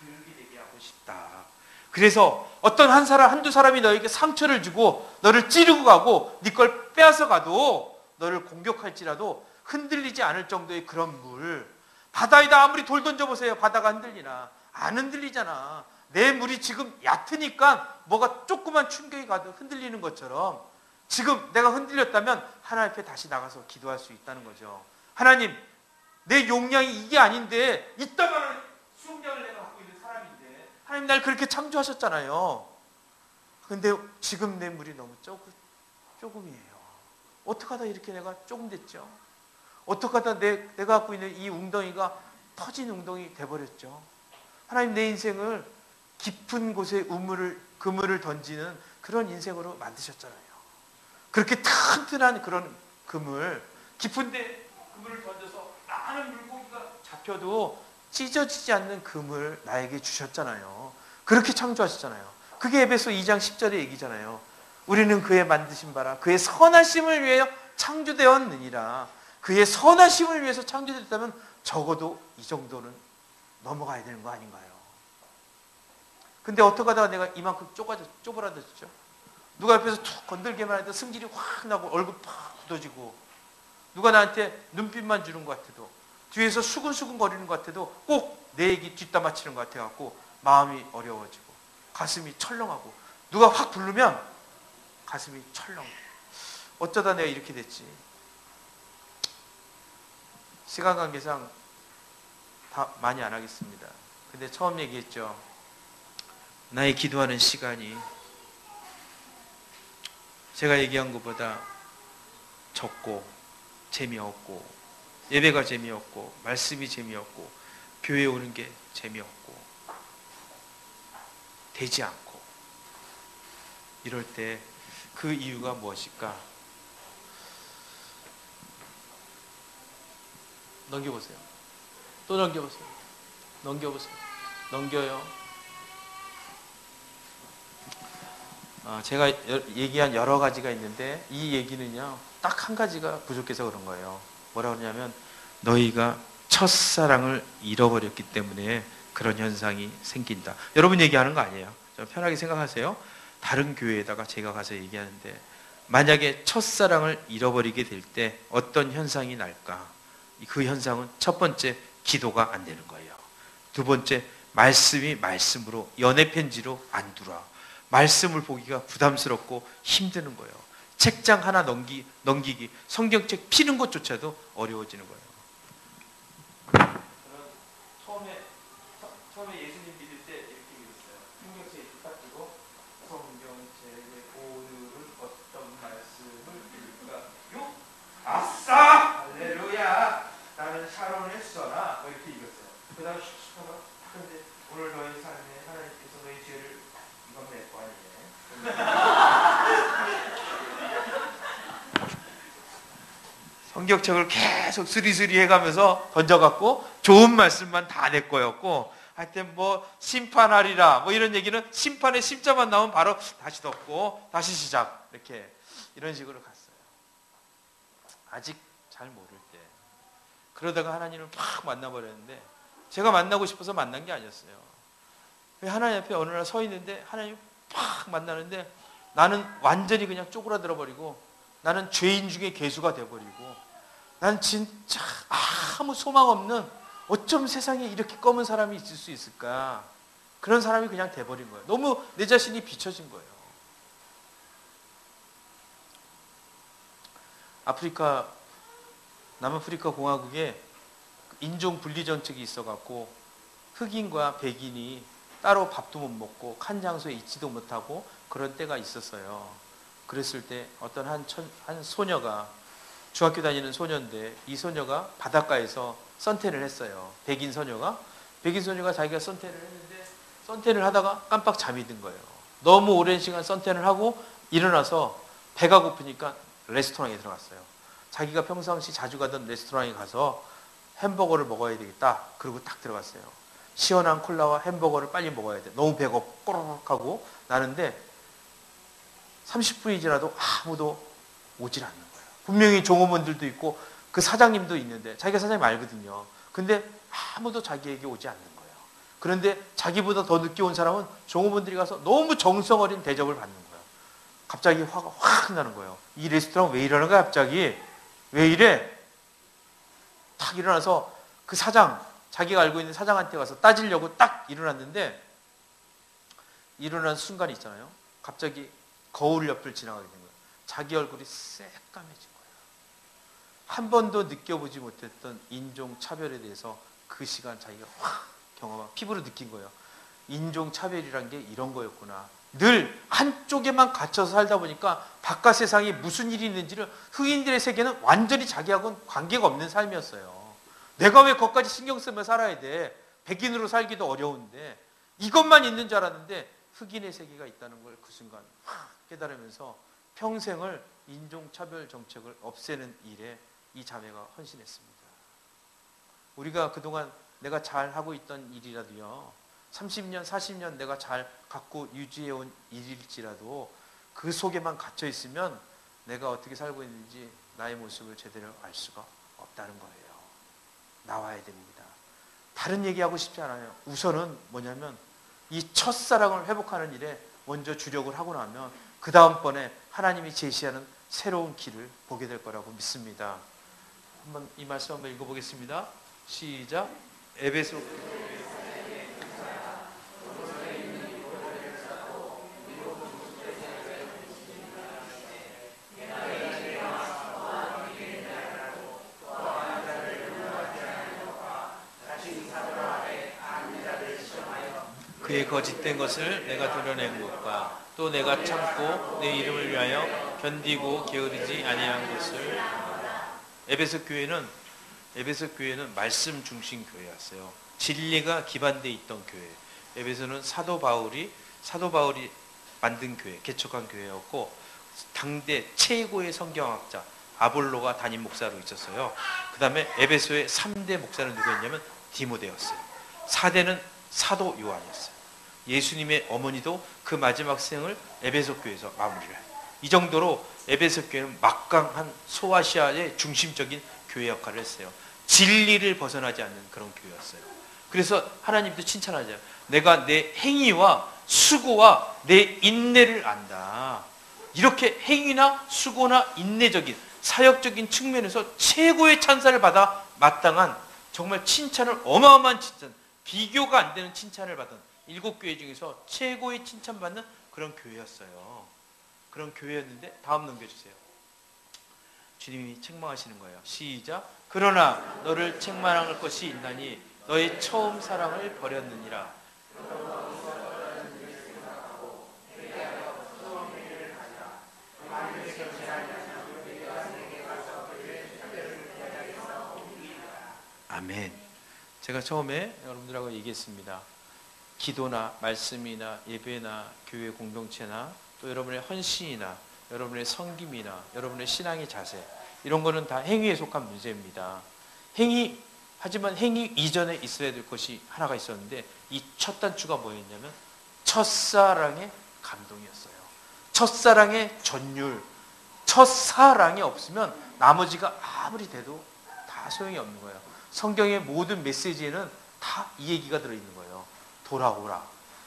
그릇이 되게 하고 싶다. 그래서 어떤 한두 사람이 너에게 상처를 주고 너를 찌르고 가고 네 걸 빼앗아 가도 너를 공격할지라도 흔들리지 않을 정도의 그런 물. 바다에다 아무리 돌 던져보세요. 바다가 흔들리나? 안 흔들리잖아. 내 물이 지금 얕으니까 뭐가 조그만 충격이 가도 흔들리는 것처럼 지금 내가 흔들렸다면 하나님 앞에 다시 나가서 기도할 수 있다는 거죠. 하나님, 내 용량이 이게 아닌데 이따가는 수용량을 내가 갖고 있는 사람인데 하나님 날 그렇게 창조하셨잖아요. 근데 지금 내 물이 너무 조금이에요. 어떻게 하다 이렇게 내가 조금 됐죠? 어떻게 하다 내가 갖고 있는 이 웅덩이가 터진 웅덩이 돼버렸죠? 하나님 내 인생을 깊은 곳에 그물을 던지는 그런 인생으로 만드셨잖아요. 그렇게 튼튼한 그런 그물, 깊은데 그물을 던져서 많은 물고기가 잡혀도 찢어지지 않는 그물 나에게 주셨잖아요. 그렇게 창조하셨잖아요. 그게 에베소 2장 10절의 얘기잖아요. 우리는 그의 만드신 바라 그의 선하심을 위하여 창조되었느니라. 그의 선하심을 위해서 창조됐다면 적어도 이 정도는 넘어가야 되는 거 아닌가요? 근데 어떻게 하다가 내가 이만큼 쪼그라졌죠? 누가 옆에서 툭 건들기만 해도 승질이 확 나고 얼굴 팍 굳어지고, 누가 나한테 눈빛만 주는 것 같아도, 뒤에서 수근수근 거리는 것 같아도 꼭 내 얘기 뒷담 맞히는 것 같아갖고 마음이 어려워지고 가슴이 철렁하고, 누가 확 부르면 가슴이 철렁. 어쩌다 내가 이렇게 됐지? 시간 관계상 다 많이 안 하겠습니다. 근데 처음 얘기했죠. 나의 기도하는 시간이 제가 얘기한 것보다 적고 재미없고, 예배가 재미없고 말씀이 재미없고 교회에 오는 게 재미없고 되지 않고, 이럴 때 그 이유가 무엇일까? 넘겨보세요. 또 넘겨보세요. 넘겨보세요. 넘겨요. 제가 얘기한 여러 가지가 있는데 이 얘기는요, 딱 한 가지가 부족해서 그런 거예요. 뭐라 그러냐면, 너희가 첫사랑을 잃어버렸기 때문에 그런 현상이 생긴다. 여러분 얘기하는 거 아니에요. 좀 편하게 생각하세요. 다른 교회에다가 제가 가서 얘기하는데, 만약에 첫사랑을 잃어버리게 될 때 어떤 현상이 날까? 그 현상은 첫 번째, 기도가 안 되는 거예요. 두 번째, 말씀이 말씀으로, 연애 편지로 안 들어와. 말씀을 보기가 부담스럽고 힘드는 거예요. 책장 하나 넘기기, 성경책 피는 것조차도 어려워지는 거예요. 처음에 예수님 믿을 때 이렇게 믿었어요. 성경책에 딱 들고, 성경책에 오늘은 어떤 말씀을 읽을까요? 아싸! 할렐루야! 나는 샤론의 수아라. 이렇게 읽었어요. 그 다음에 슉슉 하고, 근데 오늘 너의 삶에 하나님께서 너의 죄를, 이건 내 거 아니네. 성경책을 계속 스리스리 해가면서 던져갖고 좋은 말씀만 다 내 거였고, 하여튼 뭐 심판하리라 뭐 이런 얘기는 심판의 심자만 나오면 바로 다시 덮고 다시 시작, 이렇게 이런 식으로 갔어요. 아직 잘 모를 때. 그러다가 하나님을 팍 만나버렸는데, 제가 만나고 싶어서 만난 게 아니었어요. 하나님 앞에 어느 날 서 있는데 하나님 팍 만나는데, 나는 완전히 그냥 쪼그라들어 버리고, 나는 죄인 중에 괴수가 돼버리고, 난 진짜 아무 소망 없는, 어쩜 세상에 이렇게 검은 사람이 있을 수 있을까, 그런 사람이 그냥 돼버린 거예요. 너무 내 자신이 비춰진 거예요. 남아프리카 공화국에 인종 분리 정책이 있어갖고 흑인과 백인이 따로 밥도 못 먹고 한 장소에 있지도 못하고 그런 때가 있었어요. 그랬을 때 어떤 한 소녀가, 중학교 다니는 소녀인데, 이 소녀가 바닷가에서 선탠을 했어요. 백인 소녀가 자기가 선탠을 했는데, 선탠을 하다가 깜빡 잠이 든 거예요. 너무 오랜 시간 선탠을 하고 일어나서 배가 고프니까 레스토랑에 들어갔어요. 자기가 평상시 자주 가던 레스토랑에 가서 햄버거를 먹어야 되겠다. 그리고 딱 들어갔어요. 시원한 콜라와 햄버거를 빨리 먹어야 돼. 너무 배가 꼬르륵 하고 나는데 30분이 지나도 아무도 오질 않는 거예요. 분명히 종업원들도 있고 그 사장님도 있는데, 자기가 사장님 알거든요. 근데 아무도 자기에게 오지 않는 거예요. 그런데 자기보다 더 늦게 온 사람은 종업원들이 가서 너무 정성 어린 대접을 받는 거예요. 갑자기 화가 확 나는 거예요. 이 레스토랑 왜 이러는 거야 갑자기? 왜 이래? 탁 일어나서 그 사장, 자기가 알고 있는 사장한테 가서 따지려고 딱 일어났는데, 일어난 순간이 있잖아요. 갑자기 거울 옆을 지나가게 된 거예요. 자기 얼굴이 새까매진 거예요. 한 번도 느껴보지 못했던 인종차별에 대해서 그 시간 자기가 확 경험한, 피부로 느낀 거예요. 인종차별이란 게 이런 거였구나. 늘 한쪽에만 갇혀서 살다 보니까 바깥 세상에 무슨 일이 있는지를, 흑인들의 세계는 완전히 자기하고는 관계가 없는 삶이었어요. 내가 왜 거기까지 신경 쓰며 살아야 돼? 백인으로 살기도 어려운데. 이것만 있는 줄 알았는데 흑인의 세계가 있다는 걸 그 순간 깨달으면서 평생을 인종차별 정책을 없애는 일에 이 자매가 헌신했습니다. 우리가 그동안 내가 잘하고 있던 일이라도요, 30년, 40년 내가 잘 갖고 유지해온 일일지라도 그 속에만 갇혀 있으면 내가 어떻게 살고 있는지 나의 모습을 제대로 알 수가 없다는 거예요. 나와야 됩니다. 다른 얘기하고 싶지 않아요. 우선은 뭐냐면 이 첫사랑을 회복하는 일에 먼저 주력을 하고 나면 그 다음번에 하나님이 제시하는 새로운 길을 보게 될 거라고 믿습니다. 한번 이 말씀 한번 읽어보겠습니다. 시작. 에베소 그의 거짓된 것을 내가 드러낸 것과 또 내가 참고 내 이름을 위하여 견디고 게으르지 아니한 것을 에베소 교회는 말씀 중심 교회였어요. 진리가 기반되어 있던 교회. 에베소는 사도 바울이 만든 교회, 개척한 교회였고 당대 최고의 성경학자 아볼로가 담임 목사로 있었어요. 그 다음에 에베소의 3대 목사는 누구였냐면 디모데였어요. 4대는 사도 요한이었어요. 예수님의 어머니도 그 마지막 생을 에베소 교회에서 마무리를 해요. 이 정도로 에베소 교회는 막강한 소아시아의 중심적인 교회 역할을 했어요. 진리를 벗어나지 않는 그런 교회였어요. 그래서 하나님도 칭찬하죠. 내가 내 행위와 수고와 내 인내를 안다. 이렇게 행위나 수고나 인내적인 사역적인 측면에서 최고의 찬사를 받아 마땅한 정말 칭찬을 어마어마한 칭찬, 비교가 안 되는 칭찬을 받은 7교회 중에서 최고의 칭찬받는 그런 교회였어요. 그런 교회였는데 다음 넘겨주세요. 주님이 책망하시는 거예요. 시작. 그러나 너를 책망할 것이 있나니 너의 처음 사랑을 버렸느니라. 아멘. 제가 처음에 여러분들하고 얘기했습니다. 기도나 말씀이나 예배나 교회 공동체나 또 여러분의 헌신이나 여러분의 섬김이나 여러분의 신앙의 자세, 이런 거는 다 행위에 속한 문제입니다. 하지만 행위 이전에 있어야 될 것이 하나가 있었는데 이 첫 단추가 뭐였냐면 첫사랑의 감동이었어요. 첫사랑의 전율, 첫사랑이 없으면 나머지가 아무리 돼도 다 소용이 없는 거예요. 성경의 모든 메시지에는 다 이 얘기가 들어있는 거예요. 돌아오라.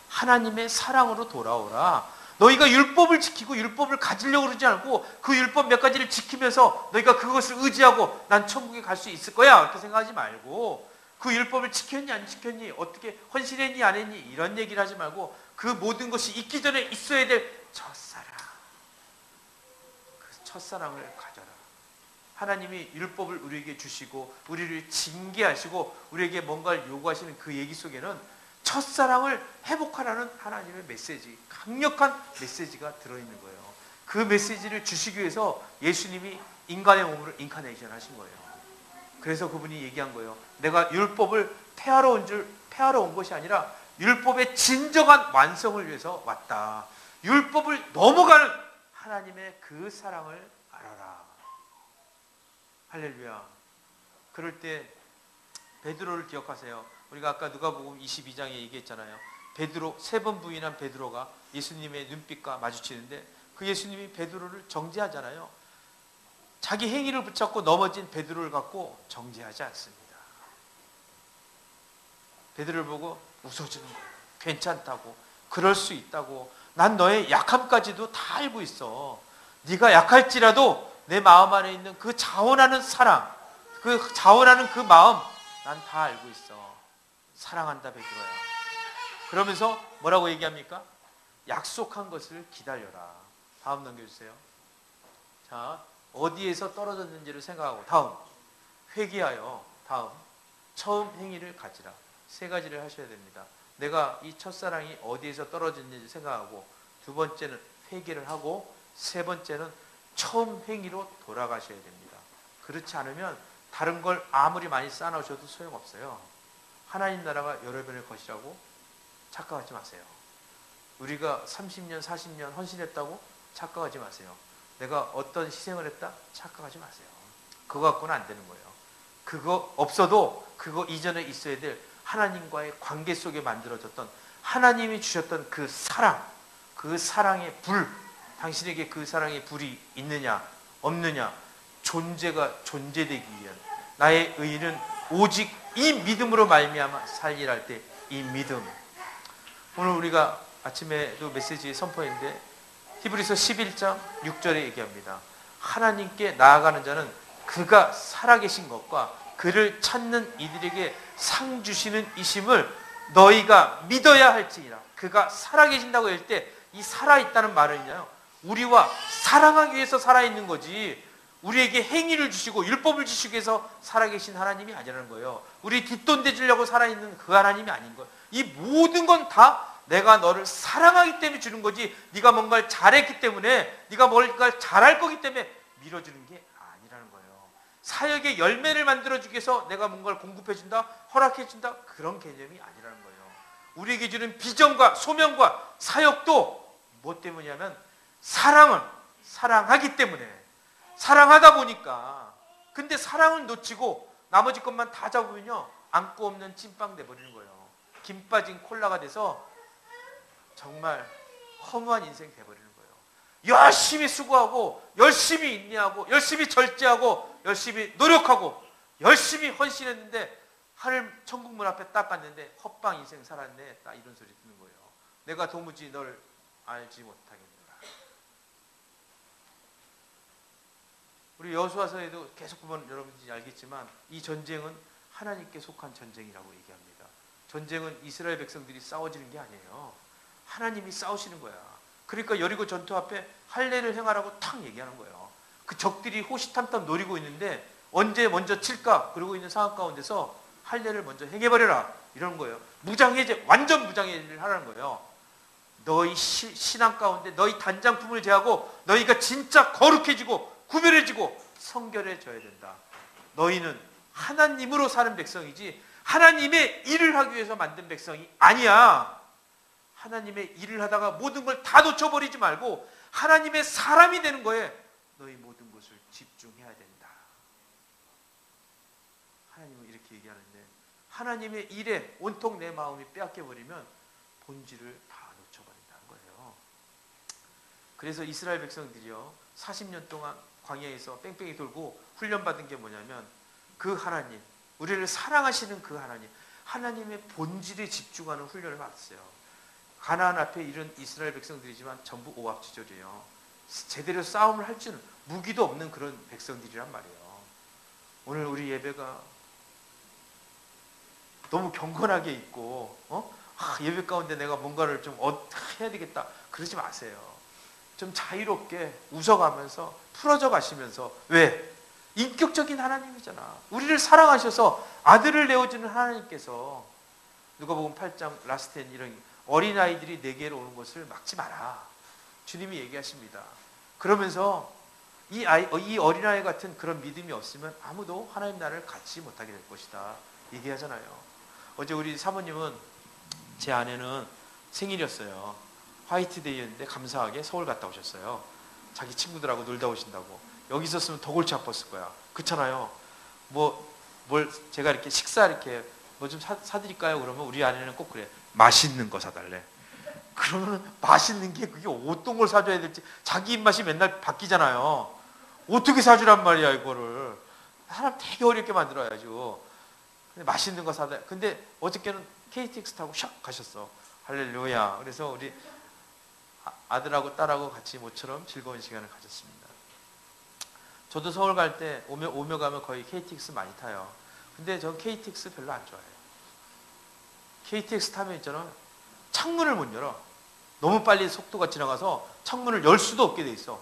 하나님의 사랑으로 돌아오라. 너희가 율법을 지키고 율법을 가지려고 그러지 않고 그 율법 몇 가지를 지키면서 너희가 그것을 의지하고 난 천국에 갈 수 있을 거야 이렇게 생각하지 말고, 그 율법을 지켰니 안 지켰니, 어떻게 헌신했니 안 했니, 이런 얘기를 하지 말고 그 모든 것이 있기 전에 있어야 될 첫사랑, 그 첫사랑을 가져라. 하나님이 율법을 우리에게 주시고 우리를 징계하시고 우리에게 뭔가를 요구하시는 그 얘기 속에는 첫사랑을 회복하라는 하나님의 메시지, 강력한 메시지가 들어있는 거예요. 그 메시지를 주시기 위해서 예수님이 인간의 몸으로 인카네이션 하신 거예요. 그래서 그분이 얘기한 거예요. 내가 율법을 폐하러 온 것이 아니라 율법의 진정한 완성을 위해서 왔다. 율법을 넘어가는 하나님의 그 사랑을 알아라. 할렐루야. 그럴 때 베드로를 기억하세요. 우리가 아까 누가복음 22장에 얘기했잖아요. 베드로, 3번 부인한 베드로가 예수님의 눈빛과 마주치는데 그 예수님이 베드로를 정죄하잖아요. 자기 행위를 붙잡고 넘어진 베드로를 갖고 정죄하지 않습니다. 베드로를 보고 웃어주는 거예요. 괜찮다고, 그럴 수 있다고, 난 너의 약함까지도 다 알고 있어. 네가 약할지라도 내 마음 안에 있는 그 자원하는 사랑, 그 자원하는 그 마음 난 다 알고 있어. 사랑한다 베드로야. 그러면서 뭐라고 얘기합니까? 약속한 것을 기다려라. 다음 넘겨주세요. 자, 어디에서 떨어졌는지를 생각하고, 다음 회개하여, 다음 처음 행위를 가지라. 3가지를 하셔야 됩니다. 내가 이 첫사랑이 어디에서 떨어졌는지 생각하고, 2번째는 회개를 하고, 3번째는 처음 행위로 돌아가셔야 됩니다. 그렇지 않으면 다른 걸 아무리 많이 쌓아놓으셔도 소용없어요. 하나님 나라가 여러분의 것이라고 착각하지 마세요. 우리가 30년, 40년 헌신했다고 착각하지 마세요. 내가 어떤 희생을 했다 착각하지 마세요. 그거 갖고는 안 되는 거예요. 그거 없어도 그거 이전에 있어야 될 하나님과의 관계 속에 만들어졌던 하나님이 주셨던 그 사랑, 그 사랑의 불, 당신에게 그 사랑의 불이 있느냐 없느냐, 존재가 존재되기 위한 나의 의는 오직 이 믿음으로 말미암아 살리라 할 때 이 믿음. 오늘 우리가 아침에도 메시지 선포했는데 히브리서 11장 6절에 얘기합니다. 하나님께 나아가는 자는 그가 살아계신 것과 그를 찾는 이들에게 상 주시는 이심을 너희가 믿어야 할지니라. 그가 살아계신다고 할 때 이 살아있다는 말은요, 우리와 사랑하기 위해서 살아있는 거지 우리에게 행위를 주시고 율법을 주시기 위해서 살아계신 하나님이 아니라는 거예요. 우리 뒷돈대주려고 살아있는 그 하나님이 아닌 거예요. 이 모든 건 다 내가 너를 사랑하기 때문에 주는 거지, 네가 뭔가를 잘했기 때문에, 네가 뭔가를 잘할 거기 때문에 밀어주는 게 아니라는 거예요. 사역의 열매를 만들어주기 위해서 내가 뭔가를 공급해준다, 허락해준다, 그런 개념이 아니라는 거예요. 우리에게 주는 비전과 소명과 사역도 뭐 때문이냐면 사랑은 사랑하기 때문에, 사랑하다 보니까. 근데 사랑을 놓치고 나머지 것만 다 잡으면요, 안고 없는 찐빵 돼버리는 거예요. 김 빠진 콜라가 돼서 정말 허무한 인생 돼버리는 거예요. 열심히 수고하고 열심히 인내하고 열심히 절제하고 열심히 노력하고 열심히 헌신했는데 하늘 천국문 앞에 딱 갔는데 헛방 인생 살았네, 딱 이런 소리 듣는 거예요. 내가 도무지 널 알지 못하겠노라. 우리 여호수아서에도 계속 보면 여러분들이 알겠지만 이 전쟁은 하나님께 속한 전쟁이라고 얘기합니다. 전쟁은 이스라엘 백성들이 싸워지는 게 아니에요. 하나님이 싸우시는 거야. 그러니까 여리고 전투 앞에 할례를 행하라고 탁 얘기하는 거예요. 그 적들이 호시탐탐 노리고 있는데 언제 먼저 칠까 그러고 있는 상황 가운데서 할례를 먼저 행해버려라 이러는 거예요. 무장해제, 완전 무장해제를 하라는 거예요. 너희 신앙 가운데 너희 단장품을 제하고 너희가 진짜 거룩해지고 구별해지고 성결해져야 된다. 너희는 하나님으로 사는 백성이지 하나님의 일을 하기 위해서 만든 백성이 아니야. 하나님의 일을 하다가 모든 걸 다 놓쳐버리지 말고 하나님의 사람이 되는 거에 너희 모든 것을 집중해야 된다. 하나님은 이렇게 얘기하는데 하나님의 일에 온통 내 마음이 빼앗겨버리면 본질을 다 놓쳐버린다는 거예요. 그래서 이스라엘 백성들이요 40년 동안 광야에서 뺑뺑이 돌고 훈련받은 게 뭐냐면 그 하나님, 우리를 사랑하시는 그 하나님, 하나님의 본질에 집중하는 훈련을 받았어요. 가나안 앞에 이른 이스라엘 백성들이지만 전부 오합지졸이에요. 제대로 싸움을 할 줄은 무기도 없는 그런 백성들이란 말이에요. 오늘 우리 예배가 너무 경건하게 있고 예배 가운데 내가 뭔가를 좀 해야 되겠다 그러지 마세요. 좀 자유롭게 웃어가면서 풀어져 가시면서. 왜? 인격적인 하나님이잖아. 우리를 사랑하셔서 아들을 내어주는 하나님께서 누가복음 8장 라스트엔 이런 어린아이들이 내게로 오는 것을 막지 마라. 주님이 얘기하십니다. 그러면서 이 어린아이 같은 그런 믿음이 없으면 아무도 하나님 나라를 갖지 못하게 될 것이다. 얘기하잖아요. 어제 우리 사모님은 제 아내는 생일이었어요. 화이트데이였는데 감사하게 서울 갔다 오셨어요. 자기 친구들하고 놀다 오신다고. 여기 있었으면 더 골치 아팠을 거야. 그렇잖아요. 뭘 제가 이렇게 식사 이렇게 뭐 좀 사드릴까요? 그러면 우리 아내는 꼭 그래. 맛있는 거 사달래. 그러면 맛있는 게 그게 어떤 걸 사줘야 될지 자기 입맛이 맨날 바뀌잖아요. 어떻게 사주란 말이야 이거를. 사람 되게 어렵게 만들어야죠. 근데 맛있는 거 사다. 근데 어저께는 KTX 타고 샥 가셨어. 할렐루야. 그래서 우리 아들하고 딸하고 같이 모처럼 즐거운 시간을 가졌습니다. 저도 서울 갈 때 오며 가면 거의 KTX 많이 타요. 근데 전 KTX 별로 안 좋아해요. KTX 타면 있잖아. 창문을 못 열어. 너무 빨리 속도가 지나가서 창문을 열 수도 없게 돼 있어.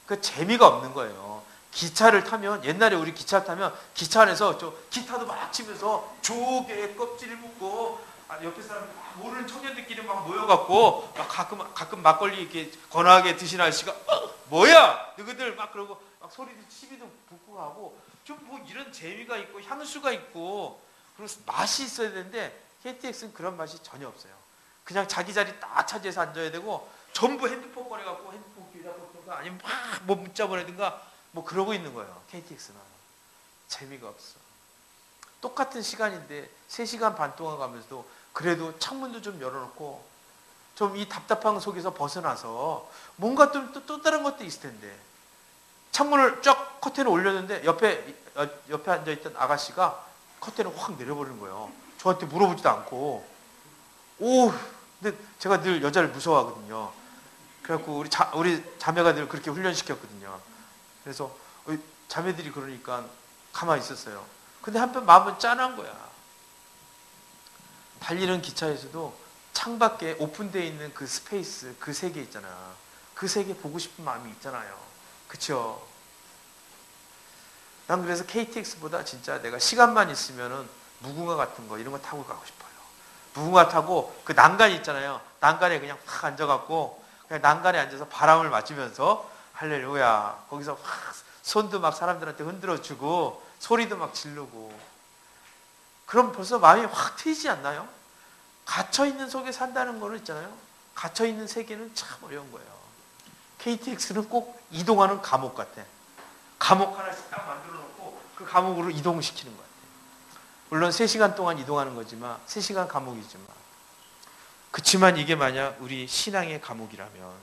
그 재미가 없는 거예요. 기차를 타면, 옛날에 우리 기차 타면 기차 안에서 기타도 막 치면서 조개 껍질을 묶고 옆에 사람 모르는 청년들끼리 막 모여갖고 막 가끔 막걸리 이렇게 건하게 드시는 아저씨가 뭐야 너희들 막 그러고 막 소리도 시비도 붙고 가고 좀 뭐 이런 재미가 있고 향수가 있고 그리고 맛이 있어야 되는데 KTX는 그런 맛이 전혀 없어요. 그냥 자기 자리 딱 차지해서 앉아야 되고 전부 핸드폰 꺼내갖고 핸드폰 귀에다 꽂든가 아니면 막 뭐 문자 보내든가 뭐 그러고 있는 거예요. KTX는 재미가 없어. 똑같은 시간인데 3시간 반 동안 가면서도 그래도 창문도 좀 열어놓고 좀 이 답답한 속에서 벗어나서 뭔가 또 다른 것도 있을 텐데. 창문을 쫙 커튼을 올렸는데 옆에 앉아있던 아가씨가 커튼을 확 내려버리는 거예요. 저한테 물어보지도 않고. 오, 근데 제가 늘 여자를 무서워하거든요. 그래갖고 우리 자매가 늘 그렇게 훈련시켰거든요. 그래서 자매들이 그러니까 가만히 있었어요. 근데 한편 마음은 짠한 거야. 달리는 기차에서도 창밖에 오픈되어 있는 그 스페이스, 그 세계 있잖아. 그 세계 보고 싶은 마음이 있잖아요. 그쵸? 난 그래서 KTX보다 진짜 내가 시간만 있으면은 무궁화 같은 거 이런 거 타고 가고 싶어요. 무궁화 타고 그 난간 있잖아요. 난간에 그냥 확 앉아갖고 그냥 난간에 앉아서 바람을 맞으면서 할렐루야. 거기서 확 손도 막 사람들한테 흔들어주고 소리도 막 지르고. 그럼 벌써 마음이 확 트이지 않나요? 갇혀있는 속에 산다는 거는 있잖아요. 갇혀있는 세계는 참 어려운 거예요. KTX는 꼭 이동하는 감옥 같아. 감옥 하나씩 딱 만들어 놓고 그 감옥으로 이동시키는 것 같아요. 물론 3시간 동안 이동하는 거지만 3시간 감옥이지만 그치만 이게 만약 우리 신앙의 감옥이라면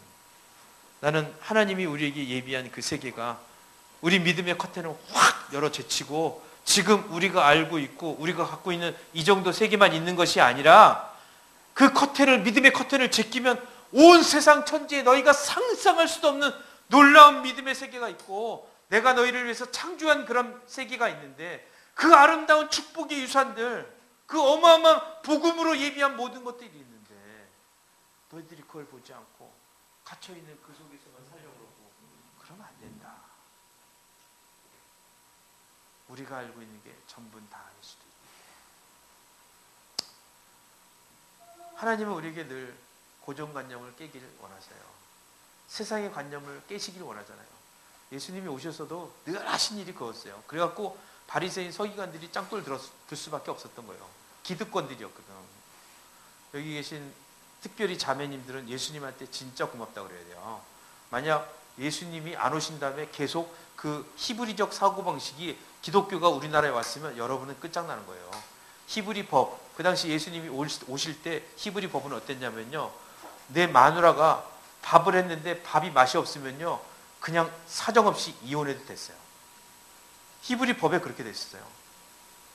나는 하나님이 우리에게 예비한 그 세계가 우리 믿음의 커튼을 확 열어 제치고 지금 우리가 알고 있고 우리가 갖고 있는 이 정도 세계만 있는 것이 아니라 그 커튼을 믿음의 커튼을 제끼면 온 세상 천지에 너희가 상상할 수도 없는 놀라운 믿음의 세계가 있고 내가 너희를 위해서 창조한 그런 세계가 있는데 그 아름다운 축복의 유산들 그 어마어마한 복음으로 예비한 모든 것들이 있는데 너희들이 그걸 보지 않고 갇혀있는 그 속에서만 살려고 그러고 그러면 안 된다. 우리가 알고 있는 게 전부는 다 아닐 수도 있다. 하나님은 우리에게 늘 고정관념을 깨기를 원하세요. 세상의 관념을 깨시기를 원하잖아요. 예수님이 오셔서도 늘 하신 일이 그거였어요. 그래갖고 바리새인 서기관들이 짱돌 들 수밖에 없었던 거예요. 기득권들이었거든. 여기 계신 특별히 자매님들은 예수님한테 진짜 고맙다고 그래야 돼요. 만약 예수님이 안 오신 다음에 계속 그 히브리적 사고방식이 기독교가 우리나라에 왔으면 여러분은 끝장나는 거예요. 히브리 법, 그 당시 예수님이 오실 때 히브리 법은 어땠냐면요. 내 마누라가 밥을 했는데 밥이 맛이 없으면요. 그냥 사정없이 이혼해도 됐어요. 히브리 법에 그렇게 됐어요.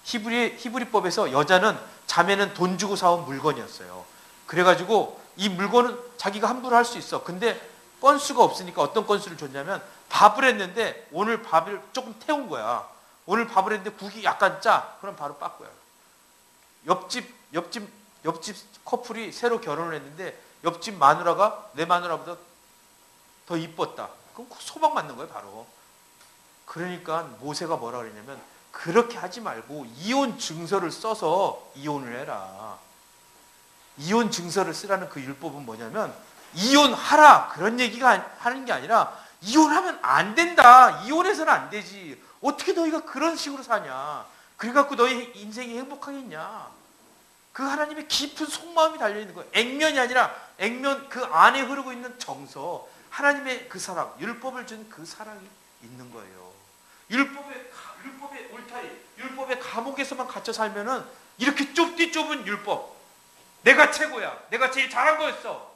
히브리 법에서 여자는 자매는 돈 주고 사온 물건이었어요. 그래가지고 이 물건은 자기가 함부로 할 수 있어. 근데 건수가 없으니까 어떤 건수를 줬냐면 밥을 했는데 오늘 밥을 조금 태운 거야. 오늘 밥을 했는데 국이 약간 짜. 그럼 바로 빻고요. 옆집 커플이 새로 결혼을 했는데 옆집 마누라가 내 마누라보다 더 이뻤다. 그럼 소방 맞는 거예요, 바로. 그러니까 모세가 뭐라 그랬냐면 그렇게 하지 말고 이혼 증서를 써서 이혼을 해라. 이혼 증서를 쓰라는 그 율법은 뭐냐면 이혼하라 그런 얘기가 하는 게 아니라 이혼하면 안 된다. 이혼해서는 안 되지. 어떻게 너희가 그런 식으로 사냐. 그래갖고 너희 인생이 행복하겠냐. 그 하나님의 깊은 속마음이 달려있는 거예요. 액면이 아니라 액면 그 안에 흐르고 있는 정서. 하나님의 그 사랑, 율법을 준 그 사랑이 있는 거예요. 율법의 울타리, 율법의 감옥에서만 갇혀 살면은 이렇게 좁은 율법. 내가 최고야. 내가 제일 잘한 거였어.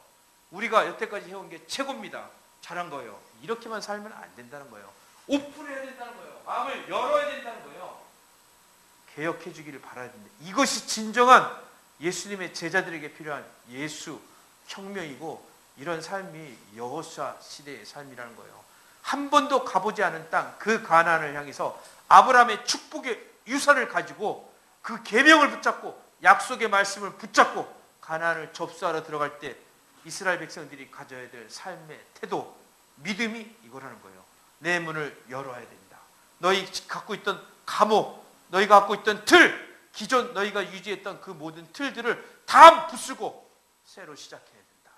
우리가 여태까지 해온 게 최고입니다. 잘한 거예요. 이렇게만 살면 안 된다는 거예요. 오픈해야 된다는 거예요. 마음을 열어야 된다는 거예요. 개혁해 주기를 바라야 된다. 이것이 진정한 예수님의 제자들에게 필요한 예수 혁명이고 이런 삶이 여호수아 시대의 삶이라는 거예요. 한 번도 가보지 않은 땅, 그 가나안을 향해서 아브라함의 축복의 유산을 가지고 그 계명을 붙잡고 약속의 말씀을 붙잡고 가나안을 접수하러 들어갈 때 이스라엘 백성들이 가져야 될 삶의 태도, 믿음이 이거라는 거예요. 내 문을 열어야 된다. 너희 갖고 있던 감옥, 너희가 갖고 있던 틀, 기존 너희가 유지했던 그 모든 틀들을 다 부수고 새로 시작해야 된다.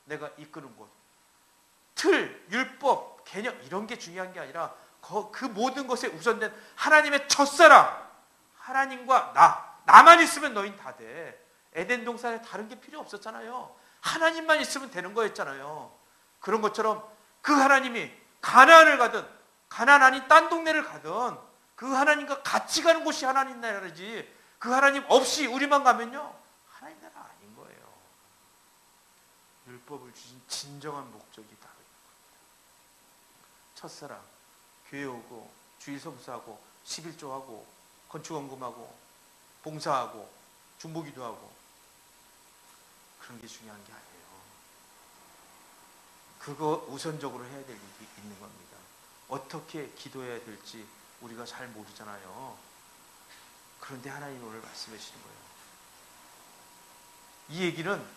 내가 이끄는 곳. 틀, 율법, 개념 이런 게 중요한 게 아니라 그 모든 것에 우선된 하나님의 첫사랑, 하나님과 나만 있으면 너희는 다 돼. 에덴 동산에 다른 게 필요 없었잖아요. 하나님만 있으면 되는 거였잖아요. 그런 것처럼 그 하나님이 가나안을 가든 가나안 아닌 딴 동네를 가든 그 하나님과 같이 가는 곳이 하나님 나라지 그 하나님 없이 우리만 가면요 하나님 나라 아닌 거예요. 율법을 주신 진정한 목적이 다르다. 첫사랑, 교회 오고 주일 성수하고 11조하고 건축원금하고 봉사하고 중보기도하고 그런 게 중요한 게 아니에요. 그거 우선적으로 해야 될 일이 있는 겁니다. 어떻게 기도해야 될지 우리가 잘 모르잖아요. 그런데 하나님 오늘 말씀해 주시는 거예요. 이 얘기는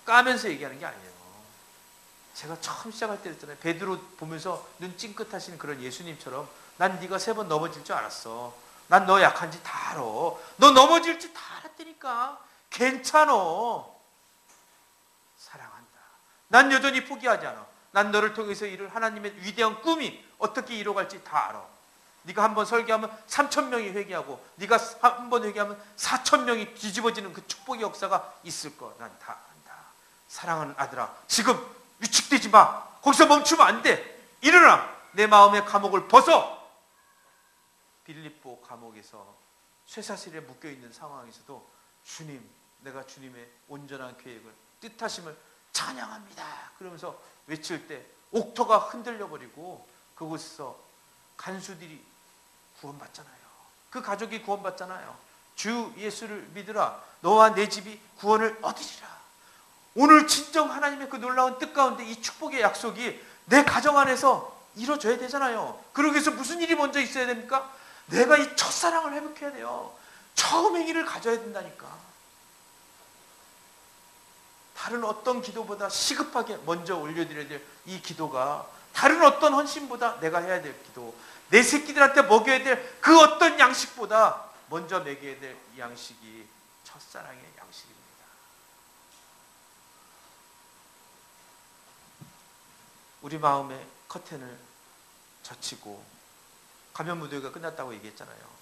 까면서 얘기하는 게 아니에요. 제가 처음 시작할 때 그랬잖아요. 베드로 보면서 눈 찡긋하신 그런 예수님처럼 난 네가 3번 넘어질 줄 알았어. 난 너 약한지 다 알아. 너 넘어질지 다 알았다니까. 괜찮어. 사랑한다. 난 여전히 포기하지 않아. 난 너를 통해서 이룰 하나님의 위대한 꿈이 어떻게 이루어갈지 다 알아. 네가 한번 설교하면 3,000명이 회개하고 네가 한번 회개하면 4,000명이 뒤집어지는 그 축복의 역사가 있을 거 난 다 안다. 사랑하는 아들아, 지금 위축되지 마. 거기서 멈추면 안 돼. 일어나. 내 마음의 감옥을 벗어. 빌립보 감옥에서 쇠사슬에 묶여있는 상황에서도 주님, 내가 주님의 온전한 계획을, 뜻하심을 찬양합니다. 그러면서 외칠 때 옥토가 흔들려 버리고 그곳에서 간수들이 구원받잖아요. 그 가족이 구원받잖아요. 주 예수를 믿으라. 너와 내 집이 구원을 얻으리라. 오늘 진정 하나님의 그 놀라운 뜻 가운데 이 축복의 약속이 내 가정 안에서 이루어져야 되잖아요. 그러기 위해서 무슨 일이 먼저 있어야 됩니까? 내가 이 첫사랑을 회복해야 돼요. 처음 행위를 가져야 된다니까. 다른 어떤 기도보다 시급하게 먼저 올려드려야 될 이 기도가 다른 어떤 헌신보다 내가 해야 될 기도, 내 새끼들한테 먹여야 될 그 어떤 양식보다 먼저 먹여야 될 이 양식이 첫사랑의 양식입니다. 우리 마음의 커튼을 젖히고, 가면 무대가 끝났다고 얘기했잖아요.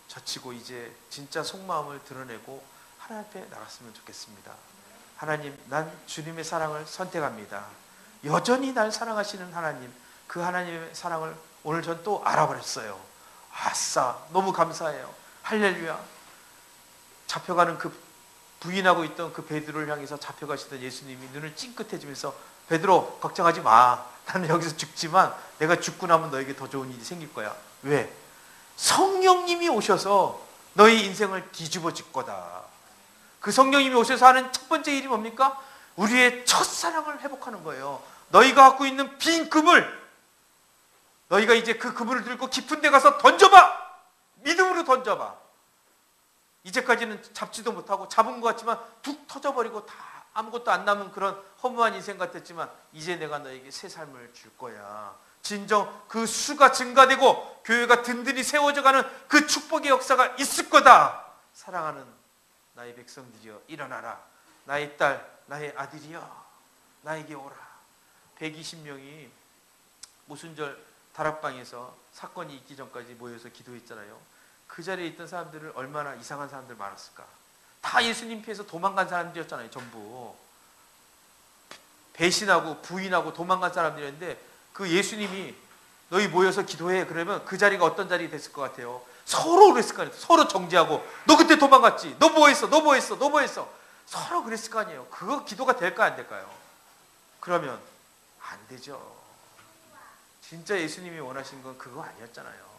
젖히고 이제 진짜 속마음을 드러내고 하나님 앞에 나갔으면 좋겠습니다. 하나님, 난 주님의 사랑을 선택합니다. 여전히 날 사랑하시는 하나님, 그 하나님의 사랑을 오늘 전 또 알아버렸어요. 아싸, 너무 감사해요. 할렐루야. 잡혀가는 그 부인하고 있던 그 베드로를 향해서 잡혀가시던 예수님이 눈을 찡긋해지면서 베드로 걱정하지 마. 나는 여기서 죽지만 내가 죽고 나면 너에게 더 좋은 일이 생길 거야. 왜? 성령님이 오셔서 너희 인생을 뒤집어질 거다. 그 성령님이 오셔서 하는 첫 번째 일이 뭡니까? 우리의 첫사랑을 회복하는 거예요. 너희가 갖고 있는 빈 그물, 너희가 이제 그 그물을 들고 깊은 데 가서 던져봐. 믿음으로 던져봐. 이제까지는 잡지도 못하고 잡은 것 같지만 툭 터져버리고 다 아무것도 안 남은 그런 허무한 인생 같았지만 이제 내가 너에게 새 삶을 줄 거야. 진정 그 수가 증가되고 교회가 든든히 세워져가는 그 축복의 역사가 있을 거다. 사랑하는 나의 백성들이여 일어나라. 나의 딸, 나의 아들이여 나에게 오라. 120명이 모순절 다락방에서 사건이 있기 전까지 모여서 기도했잖아요. 그 자리에 있던 사람들은 얼마나 이상한 사람들 많았을까. 다 예수님 피해서 도망간 사람들이었잖아요. 전부 배신하고 부인하고 도망간 사람들이었는데 그 예수님이 너희 모여서 기도해 그러면 그 자리가 어떤 자리가 됐을 것 같아요? 서로 그랬을 거 아니에요. 서로 정죄하고 너 그때 도망갔지? 너 뭐했어? 너 뭐했어? 너 뭐했어? 서로 그랬을 거 아니에요. 그거 기도가 될까 안 될까요? 그러면 안 되죠. 진짜 예수님이 원하신 건 그거 아니었잖아요.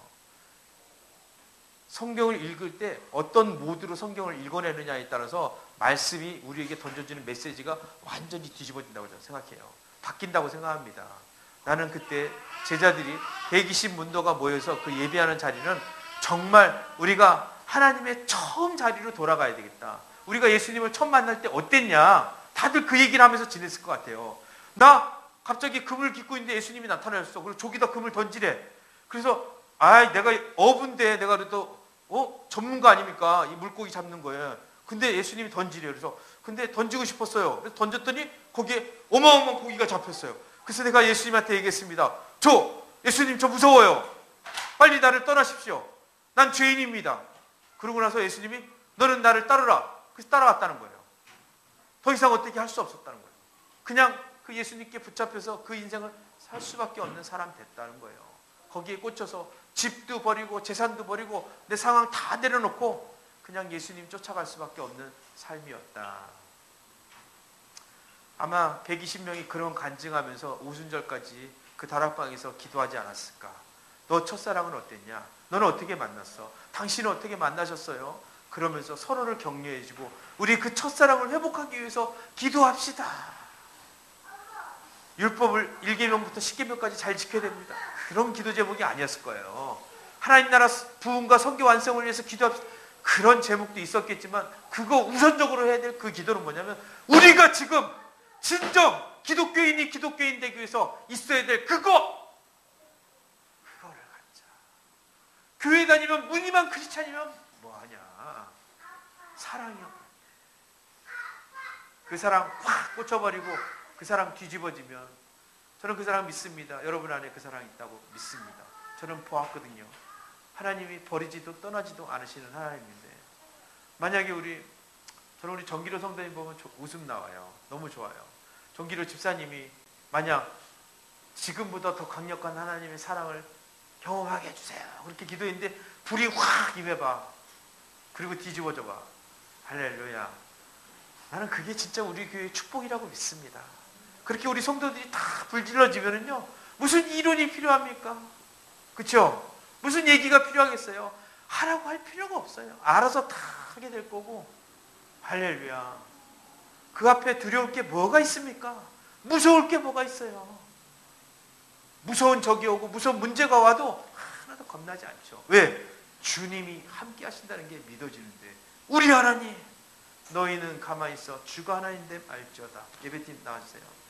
성경을 읽을 때 어떤 모드로 성경을 읽어내느냐에 따라서 말씀이 우리에게 던져주는 메시지가 완전히 뒤집어진다고 저는 생각해요. 바뀐다고 생각합니다. 나는 그때 제자들이 120 문도가 모여서 그 예배하는 자리는 정말 우리가 하나님의 처음 자리로 돌아가야 되겠다. 우리가 예수님을 처음 만날 때 어땠냐? 다들 그 얘기를 하면서 지냈을 것 같아요. 나 갑자기 금을 깃고 있는데 예수님이 나타나셨어. 그리고 저기다 금을 던지래. 그래서 내가 어부인데 내가 그래도 전문가 아닙니까? 이 물고기 잡는 거예요. 근데 예수님이 던지래요. 그래서 근데 던지고 싶었어요. 그래서 던졌더니 거기에 어마어마한 고기가 잡혔어요. 그래서 내가 예수님한테 얘기했습니다. 예수님 저 무서워요. 빨리 나를 떠나십시오. 난 죄인입니다. 그러고 나서 예수님이 너는 나를 따르라. 그래서 따라갔다는 거예요. 더 이상 어떻게 할 수 없었다는 거예요. 그냥 그 예수님께 붙잡혀서 그 인생을 살 수밖에 없는 사람 됐다는 거예요. 거기에 꽂혀서 집도 버리고 재산도 버리고 내 상황 다 내려놓고 그냥 예수님 쫓아갈 수밖에 없는 삶이었다. 아마 120명이 그런 간증하면서 오순절까지 그 다락방에서 기도하지 않았을까? 너 첫사랑은 어땠냐? 너는 어떻게 만났어? 당신은 어떻게 만나셨어요? 그러면서 서로를 격려해주고 우리 그 첫사랑을 회복하기 위해서 기도합시다. 율법을 1계명부터 10계명까지 잘 지켜야 됩니다. 그런 기도 제목이 아니었을 거예요. 하나님 나라 부흥과 선교 완성을 위해서 기도합시다. 그런 제목도 있었겠지만 그거 우선적으로 해야 될 그 기도는 뭐냐면 우리가 지금 진정 기독교인이 기독교인 되기 위해서 있어야 될 그거를 갖자. 교회 다니면 무늬만 크리스찬이면 뭐하냐. 사랑이요. 그 사랑 확 꽂혀버리고 그 사랑 뒤집어지면 저는 그 사랑 믿습니다. 여러분 안에 그 사랑이 있다고 믿습니다. 저는 보았거든요. 하나님이 버리지도 떠나지도 않으시는 하나님인데 만약에 저는 우리 정기로 성도님 보면 웃음 나와요. 너무 좋아요. 정기로 집사님이 만약 지금보다 더 강력한 하나님의 사랑을 경험하게 해주세요. 그렇게 기도했는데 불이 확 임해봐. 그리고 뒤집어져 봐. 할렐루야. 나는 그게 진짜 우리 교회의 축복이라고 믿습니다. 그렇게 우리 성도들이 다 불질러지면은요 무슨 이론이 필요합니까? 그렇죠? 무슨 얘기가 필요하겠어요? 하라고 할 필요가 없어요. 알아서 다 하게 될 거고. 할렐루야. 그 앞에 두려울 게 뭐가 있습니까? 무서울 게 뭐가 있어요? 무서운 적이 오고 무서운 문제가 와도 하나도 겁나지 않죠. 왜? 주님이 함께 하신다는 게 믿어지는데 우리 하나님 너희는 가만히 있어 주가 하나님됨 알지어다. 예배팀 나와주세요.